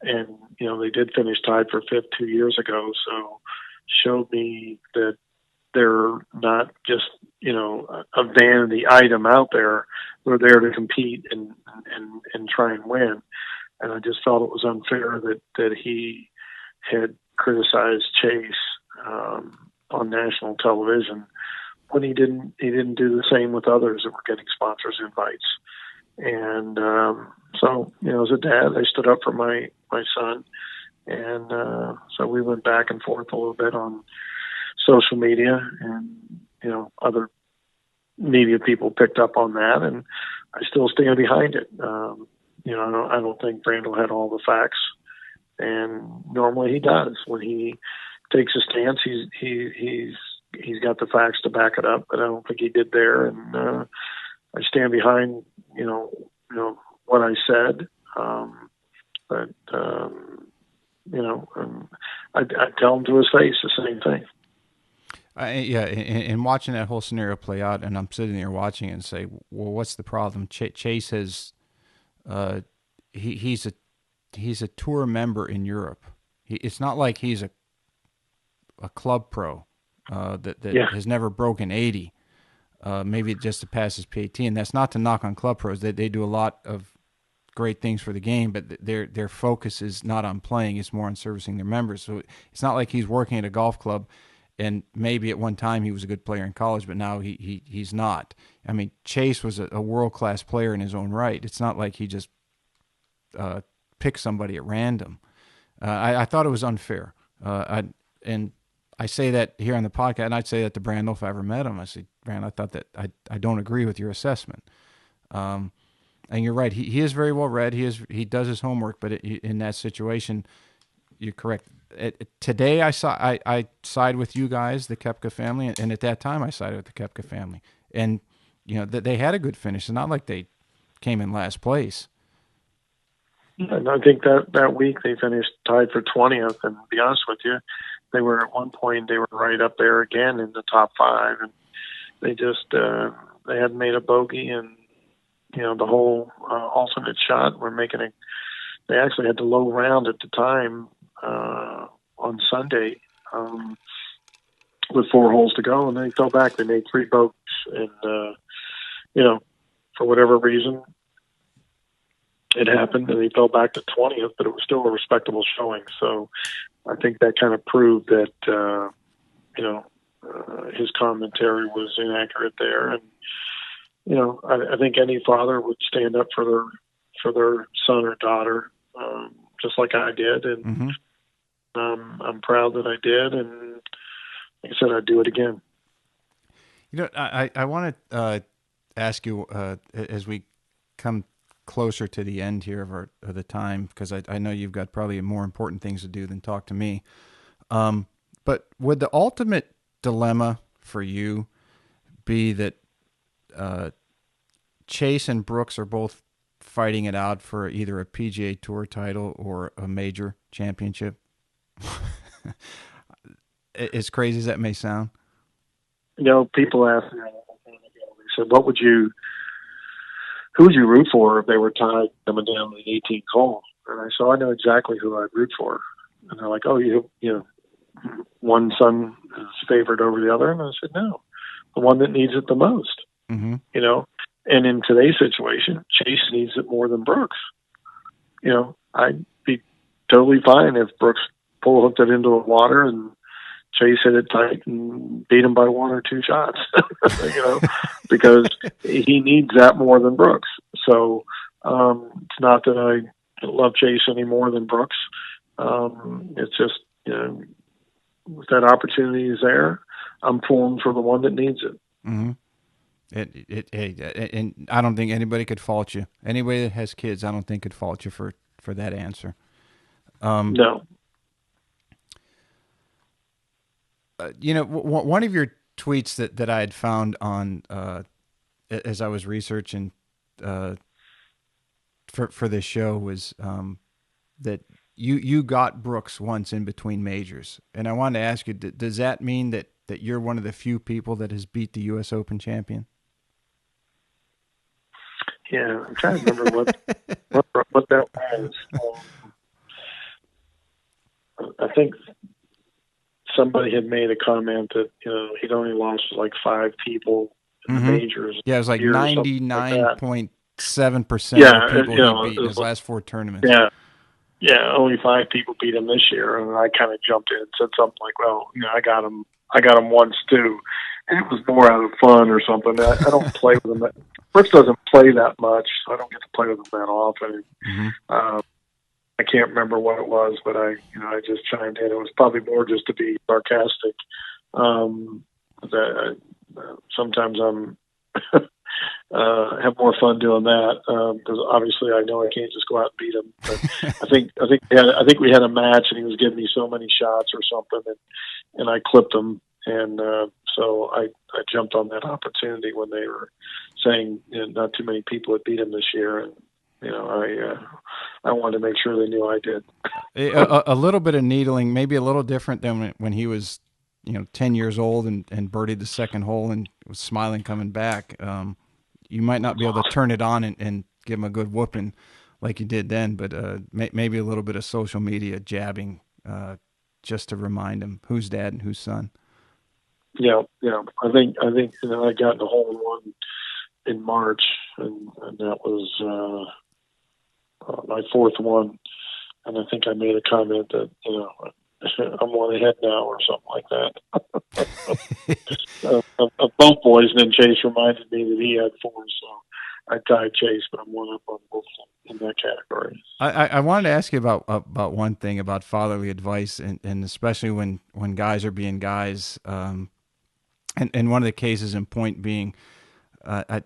and they did finish tied for fifth 2 years ago. So showed me that they're not just a vanity item out there. They're there to compete and try and win. And I just felt it was unfair that he had criticized Chase on national television when he didn't do the same with others that were getting sponsors invites. And so as a dad, I stood up for my son, and so we went back and forth a little bit on social media, and other media people picked up on that, and I still stand behind it. I don't think Brandel had all the facts, and normally he does. When he takes a stance, he's got the facts to back it up, but I don't think he did there. And I stand behind what I said, but I tell him to his face the same thing. And watching that whole scenario play out, and I'm sitting there watching it and say, well, what's the problem? Chase has, he's a tour member in Europe. It's not like he's a club pro that has never broken 80. Maybe just to pass his PAT, and that's not to knock on club pros. They do a lot of great things for the game, but their focus is not on playing; it's more on servicing their members. So it's not like he's working at a golf club, and maybe at one time he was a good player in college, but now he's not. I mean, Chase was a world-class player in his own right. It's not like he just picked somebody at random. I thought it was unfair, and I say that here on the podcast, and I'd say that to Brandel if I ever met him. I say, Brandel, I thought that I don't agree with your assessment. And you're right. He is very well read. He does his homework, but in that situation, you're correct. Today, I side with you guys, the Koepka family, and at that time, I sided with the Koepka family. And they had a good finish. It's not like they came in last place. And I think that week they finished tied for 20th. And to be honest with you, they were at one point they were right up there again in the top 5, and they just they hadn't made a bogey, and the whole alternate shot were making it. They actually had the low round at the time on Sunday with 4 holes to go, and they fell back. They made 3 bogeys, and for whatever reason, it happened, and he fell back to 20th, but it was still a respectable showing. So I think that kind of proved that, his commentary was inaccurate there. And, I think any father would stand up for their son or daughter, just like I did. And I'm proud that I did. And like I said, I'd do it again. I want to ask you as we come closer to the end here of the time, because I know you've got probably more important things to do than talk to me. But would the ultimate dilemma for you be that Chase and Brooks are both fighting it out for either a PGA Tour title or a major championship? As crazy as that may sound. People ask me, they said, who would you root for if they were tied coming down the 18th hole? And I said, I know exactly who I'd root for. And they're like, oh, one son is favored over the other. And I said, no, the one that needs it the most. Mm-hmm. And in today's situation, Chase needs it more than Brooks. I'd be totally fine if Brooks pull hooked it into the water and Chase hit it tight and beat him by 1 or 2 shots, because he needs that more than Brooks. So it's not that I love Chase any more than Brooks. It's just, if that opportunity is there, I'm pulling for the one that needs it. Mm-hmm. And I don't think anybody could fault you. Anybody that has kids, I don't think could fault you for that answer. No. One of your tweets that I had found on as I was researching uh, for this show was that you got Brooks once in between majors, and I wanted to ask you: does that mean that you're one of the few people that has beat the U.S. Open champion? Yeah, I'm trying to remember what that was. I think somebody had made a comment that he'd only lost like 5 people in the majors. Yeah, it was like Year or something like that. 99.7% of the Yeah, people he beat in his last 4 tournaments. yeah, yeah. Only 5 people beat him this year, and I kind of jumped in and said something like, "Well, I got him. I got him once too." And it was more out of fun or something. I don't play with him. Brooks doesn't play that much, so I don't get to play with him that often. I can't remember what it was, but I just chimed in. It was probably more just to be sarcastic. Sometimes I'm have more fun doing that because obviously I know I can't just go out and beat him. But I think we had a match and he was giving me so many shots or something, and I clipped him, and so I jumped on that opportunity when they were saying not too many people had beat him this year, and I wanted to make sure they knew I did. A little bit of needling, maybe a little different than when he was 10 years old and birdied the second hole and was smiling coming back. You might not be able to turn it on and give him a good whooping like you did then, but maybe a little bit of social media jabbing just to remind him who's dad and who's son. Yeah. I think I got in the hole in one in March, and that was my 4th one, and I think I made a comment that I'm one ahead now or something like that. Of both boys, and then Chase reminded me that he had 4, so I tied Chase, but I'm one up on both in that category. I wanted to ask you about one thing about fatherly advice, and especially when guys are being guys. And one of the cases in point being, I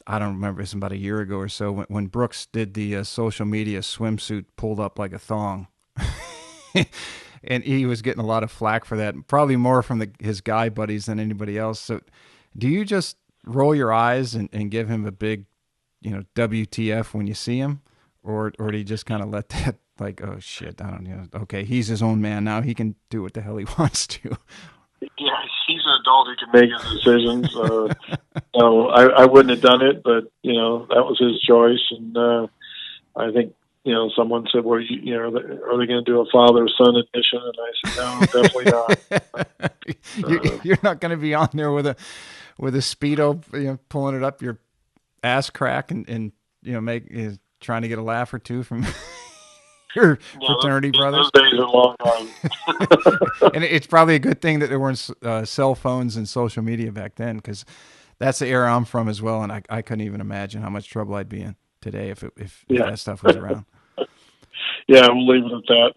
don't remember, it's about a year ago or so when Brooks did the social media swimsuit pulled up like a thong. And he was getting a lot of flack for that, probably more from his guy buddies than anybody else. So do you just roll your eyes and give him a big, WTF when you see him? Or do you just kind of let that, like, oh shit, I don't know. Okay, he's his own man now. He can do what the hell he wants to. Yeah, he's an adult who can make his decisions. No, I wouldn't have done it, but that was his choice, and I think someone said, "Well, are they going to do a father-son edition?" And I said, "No, definitely not." You're not going to be on there with a Speedo, pulling it up your ass crack and trying to get a laugh or two from your fraternity brothers. Those days are long gone. And it's probably a good thing that there weren't cell phones and social media back then, because that's the era I'm from as well, and I couldn't even imagine how much trouble I'd be in today if that stuff was around. Yeah, we'll leave it at that.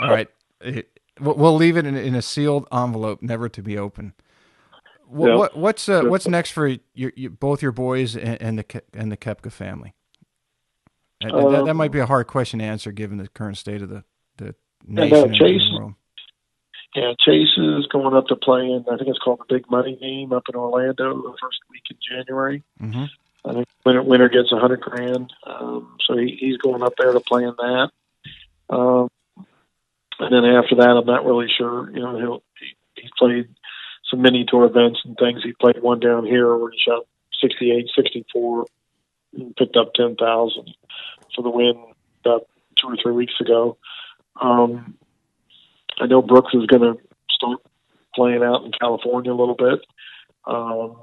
All right. We'll leave it in a sealed envelope, never to be opened. What's next for both your boys and the Koepka family? That might be a hard question to answer given the current state of the nation and the world. Yeah, Chase is going up to play in, I think it's called the Big Money Game up in Orlando the first week in January. Mm-hmm. I think winner gets $100,000. So he's going up there to play in that. And then after that, I'm not really sure. He's played some mini tour events and things. He played one down here where he shot 68, 64, and picked up 10,000 for the win about 2 or 3 weeks ago. I know Brooks is going to start playing out in California a little bit. I'm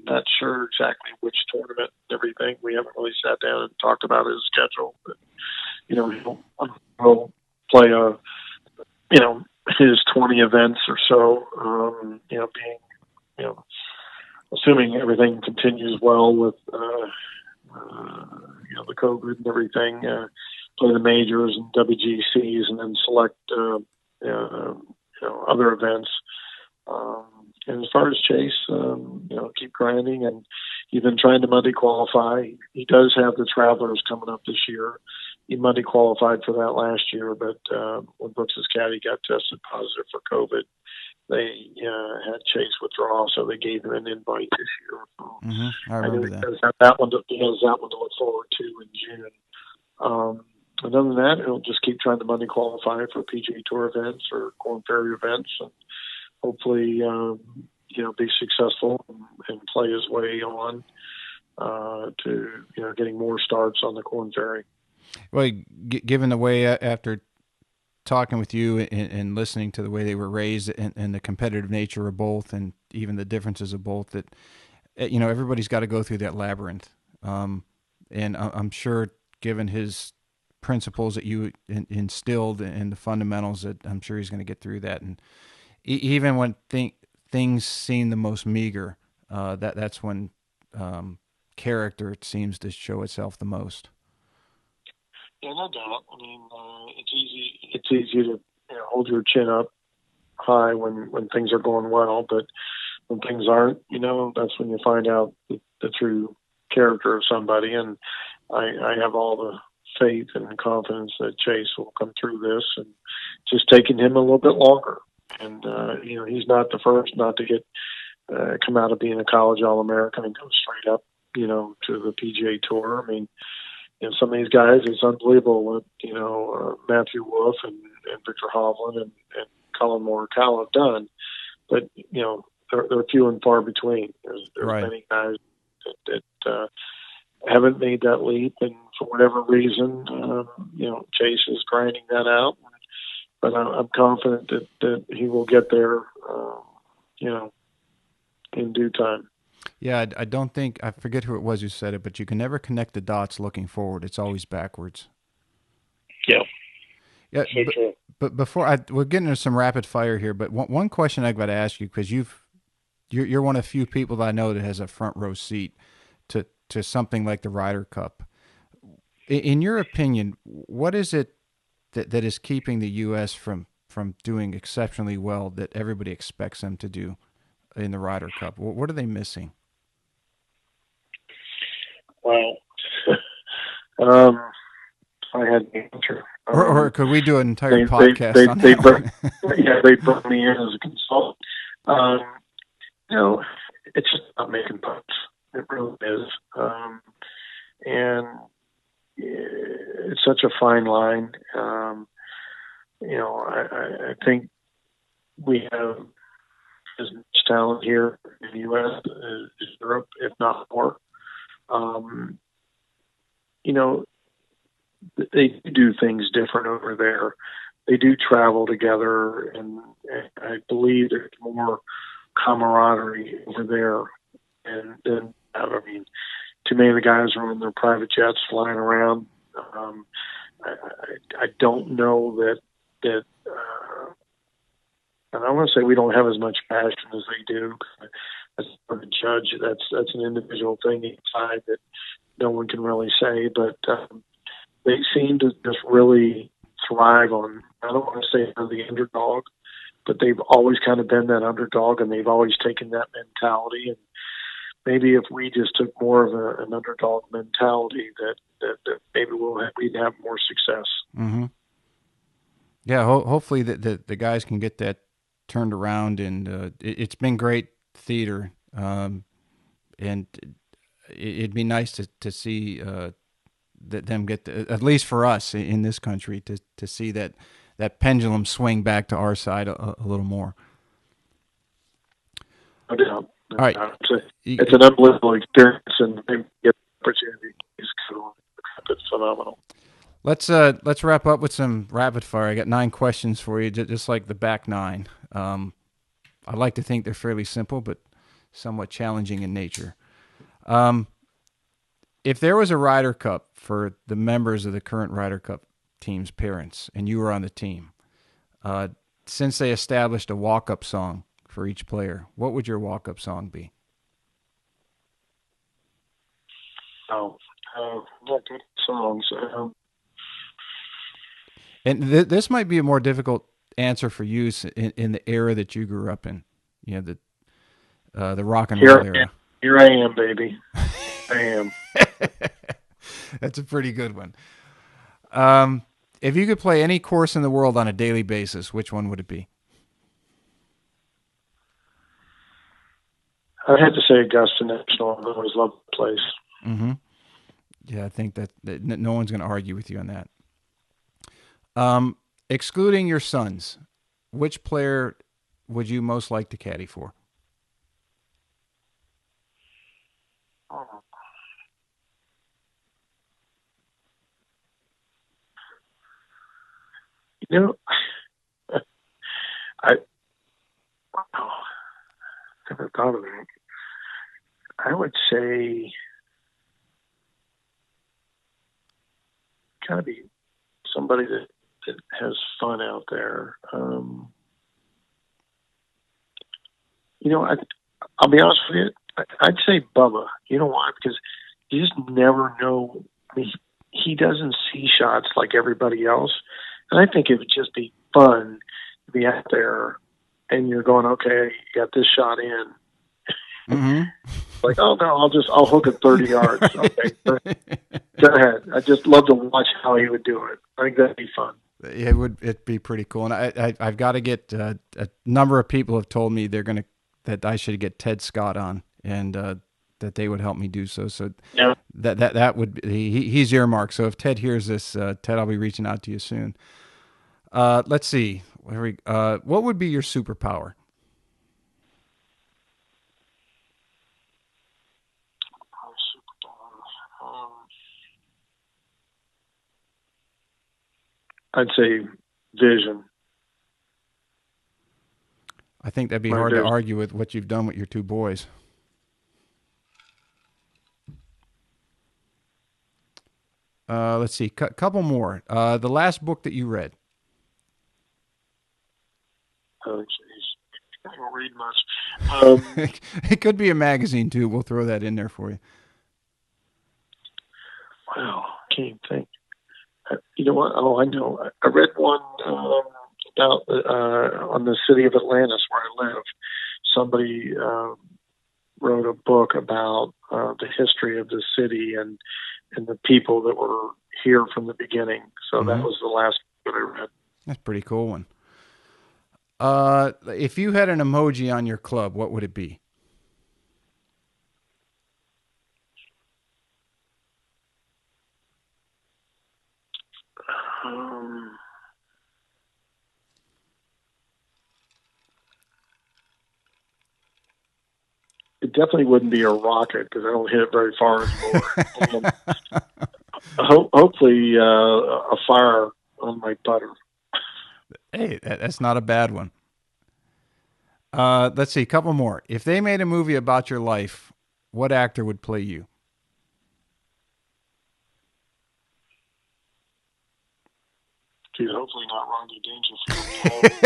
not sure exactly which tournament and everything. We haven't really sat down and talked about his schedule, but he'll play his 20 events or so. Assuming everything continues well with the COVID and everything, play the majors and WGCs, and then select other events. And as far as Chase, keep grinding, and he's been trying to Monday qualify. He does have the Travelers coming up this year. He Monday qualified for that last year, but when Brooks's caddy got tested positive for COVID, had Chase withdraw, so they gave him an invite this year. So I I know remember he that. does have that one. He has that one to look forward to in June. Other than that, he'll just keep trying to money qualify for PGA Tour events or Corn Ferry events, and hopefully, be successful and play his way on to getting more starts on the Corn Ferry. Well, given the way after talking with you and listening to the way they were raised and the competitive nature of both, and even the differences of both, that everybody's got to go through that labyrinth. And I'm sure, given his principles that you instilled and the fundamentals, that I'm sure he's going to get through that. And even when things seem the most meager, that's when character seems to show itself the most. Yeah, no doubt. I mean, it's easy to hold your chin up high when things are going well, but when things aren't, that's when you find out the true character of somebody. And I have all the faith and confidence that Chase will come through this, and just taking him a little bit longer. And he's not the first not to get come out of being a college All-American and go straight up, to the PGA Tour. I mean, some of these guys, it's unbelievable what Matthew Wolff and Victor Hovland and Colin Morikawa have done. But they're few and far between. There's right. Many guys that haven't made that leap, and for whatever reason, Chase is grinding that out. But I'm confident that he will get there, in due time. Yeah, I don't think, I forget who it was who said it, but you can never connect the dots looking forward. It's always backwards. Yeah. Yeah, but before we're getting into some rapid fire here, but one question I've got to ask you, because you're one of the few people that I know that has a front row seat to something like the Ryder Cup. In your opinion, what is it that is keeping the U.S. from doing exceptionally well that everybody expects them to do in the Ryder Cup? What are they missing? Well, I had the answer. Or could we do an entire podcast on that? They brought me in as a consultant. It's just not making putts. It really is. And it's such a fine line. I think we have as much talent here in the U.S. as Europe, if not more. They do things different over there. They do travel together, and I believe there's more camaraderie over there. And I mean, too many of the guys are on their private jets flying around. I don't know that and I want to say we don't have as much passion as they do. That's hard to judge. That's an individual thing inside that no one can really say. But they seem to just really thrive on, I don't want to say they're the underdog, but they've always kind of been that underdog, and they've always taken that mentality. And maybe if we just took more of an underdog mentality, that maybe we'd have more success. Mm-hmm. Yeah, hopefully the guys can get that turned around, and it's been great theater, and it'd be nice to see them get at least for us in this country to see that pendulum swing back to our side a little more. No doubt. All right, it's an unbelievable experience, and they get the opportunity. It's phenomenal. Let's wrap up with some rapid fire. I got 9 questions for you, just like the back 9. I like to think they're fairly simple, but somewhat challenging in nature. If there was a Ryder Cup for the members of the current Ryder Cup team's parents, and you were on the team, since they established a walk-up song for each player, what would your walk-up song be? Not good songs. And this might be a more difficult answer for you in the era that you grew up in. The rock and roll era. Here I am, baby. I am. That's a pretty good one. If you could play any course in the world on a daily basis, which one would it be? I had to say Augusta National. I've always loved the place. Mm-hmm. Yeah, I think that no one's going to argue with you on that. Excluding your sons, which player would you most like to caddy for? You know, I oh, never thought of that. I would say gotta be somebody that has fun out there. I'll be honest with you. I'd say Bubba. You know why? Because you just never know. I mean, he doesn't see shots like everybody else, and I think it would just be fun to be out there and you're going, okay, you got this shot in. Mm-hmm. Like, oh no, I'll hook it 30 yards. Okay, go ahead. I just love to watch how he would do it. I think that'd be fun. It'd be pretty cool, and I've got to get a number of people have told me that I should get Ted Scott on, and that they would help me do so. So Yeah. that would he's earmarked. So if Ted hears this, Ted, I'll be reaching out to you soon. Let's see. What would be your superpower? I'd say vision. I think that'd be My hard to vision. argue with what you've done with your two boys. Let's see. Couple more. The last book that you read. Oh, jeez. I don't read much. It could be a magazine too. We'll throw that in there for you. Wow, can't think. You know what? Oh, I know. I read one about on the city of Atlantis where I live. Somebody wrote a book about the history of the city and the people that were here from the beginning. So that was the last book that I read. That's a pretty cool one. If you had an emoji on your club, what would it be? It definitely wouldn't be a rocket because I don't hit it very far anymore. Hopefully, a fire on my putter. Hey, that's not a bad one. Let's see, a couple more. If they made a movie about your life, what actor would play you? Dude, hopefully not Rodney Dangerfield.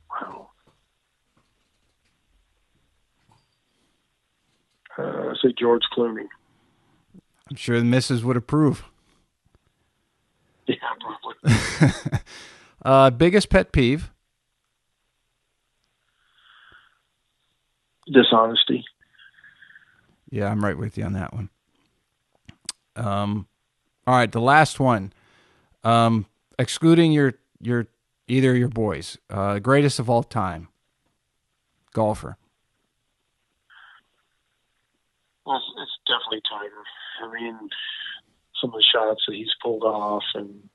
Wow. I say George Clooney. I'm sure the missus would approve. Yeah, probably. Biggest pet peeve? Dishonesty. Yeah, I'm right with you on that one. All right, the last one. Excluding your either of your boys, greatest of all time, golfer. Well, it's definitely Tiger. I mean, some of the shots that he's pulled off and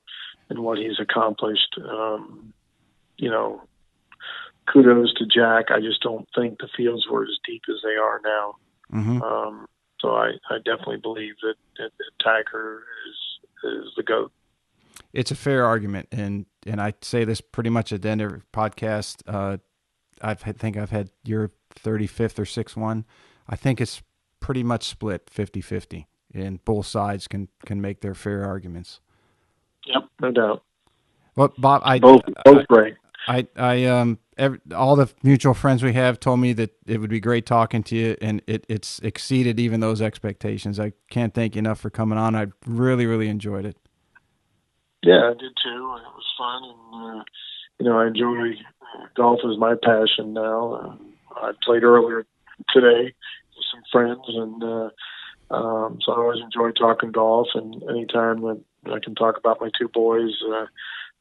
what he's accomplished. You know, kudos to Jack. I just don't think the fields were as deep as they are now. Mm-hmm. So I definitely believe that Tiger is the GOAT. It's a fair argument, and I say this pretty much at the end of every podcast. I think I've had your 35th or 6th one. I think it's pretty much split 50-50, and both sides can make their fair arguments. Yep, no doubt. Well, Bob, both great. All the mutual friends we have told me that it would be great talking to you, and it's exceeded even those expectations. I can't thank you enough for coming on. I really, really enjoyed it. Yeah, I did too. It was fun, and I enjoy golf is my passion now. I played earlier today with some friends, and so I always enjoy talking golf. And anytime that I can talk about my two boys,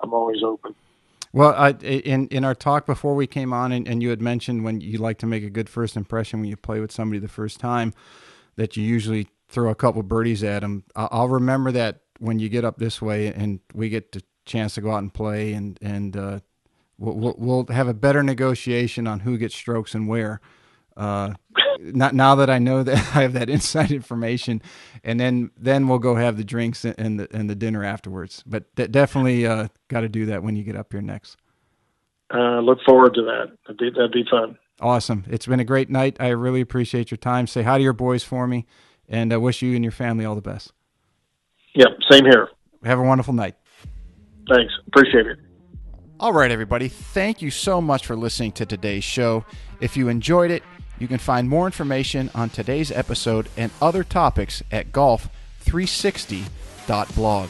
I'm always open. Well, in our talk before we came on, and you had mentioned when you like to make a good first impression when you play with somebody the first time, that you usually throw a couple birdies at them. I'll remember that when you get up this way and we get the chance to go out and play, and we'll have a better negotiation on who gets strokes and where. Not now that I know that I have that inside information, and then we'll go have the drinks and the dinner afterwards. But definitely got to do that when you get up here next. Look forward to that. That'd be fun. Awesome. It's been a great night. I really appreciate your time. Say hi to your boys for me, and I wish you and your family all the best. Yep, same here. Have a wonderful night. Thanks. Appreciate it. All right, everybody. Thank you so much for listening to today's show. If you enjoyed it, you can find more information on today's episode and other topics at golf360.blog.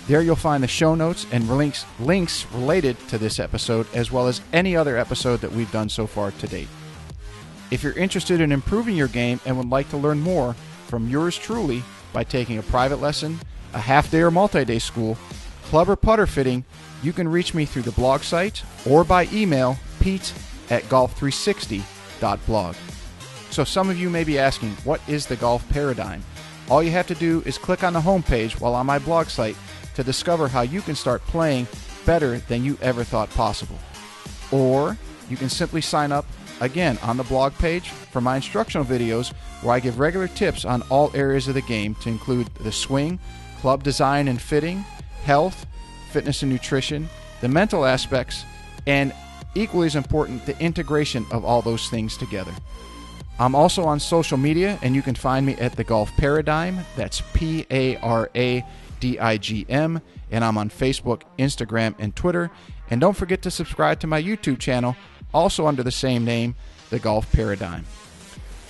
There you'll find the show notes and links related to this episode, as well as any other episode that we've done so far to date. If you're interested in improving your game and would like to learn more from yours truly by taking a private lesson, a half-day or multi-day school, club or putter fitting, you can reach me through the blog site or by email, pete@golf360.blog. So some of you may be asking, what is the golf paradigm? All you have to do is click on the homepage while on my blog site to discover how you can start playing better than you ever thought possible. Or you can simply sign up, again, on the blog page for my instructional videos where I give regular tips on all areas of the game to include the swing, club design and fitting, health, fitness and nutrition, the mental aspects, and equally as important, the integration of all those things together. I'm also on social media, and you can find me at The Golf Paradigm. That's Paradigm, and I'm on Facebook, Instagram, and Twitter. And don't forget to subscribe to my YouTube channel, also under the same name, The Golf Paradigm.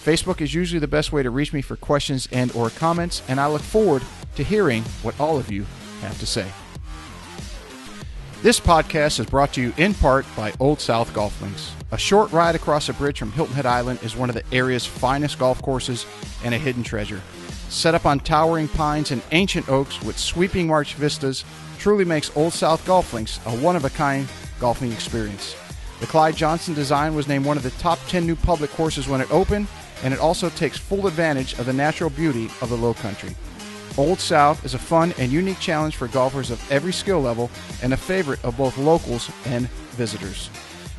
Facebook is usually the best way to reach me for questions and or comments, and I look forward to hearing what all of you have to say. This podcast is brought to you in part by Old South Golf Links. A short ride across a bridge from Hilton Head Island is one of the area's finest golf courses and a hidden treasure. Set up on towering pines and ancient oaks with sweeping marsh vistas, truly makes Old South Golf Links a one-of-a-kind golfing experience. The Clyde Johnson design was named one of the top 10 new public courses when it opened, and it also takes full advantage of the natural beauty of the Low Country. Old South is a fun and unique challenge for golfers of every skill level and a favorite of both locals and visitors.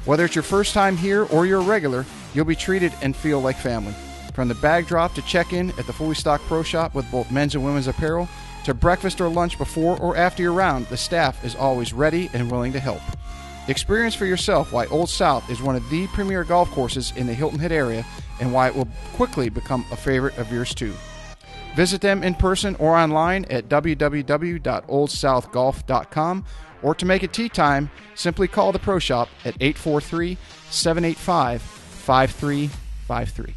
Whether it's your first time here or you're a regular, you'll be treated and feel like family. From the bag drop to check-in at the fully stocked pro shop with both men's and women's apparel, to breakfast or lunch before or after your round, the staff is always ready and willing to help. Experience for yourself why Old South is one of the premier golf courses in the Hilton Head area and why it will quickly become a favorite of yours too. Visit them in person or online at www.oldsouthgolf.com, or to make it tee time, simply call the Pro Shop at 843-785-5353.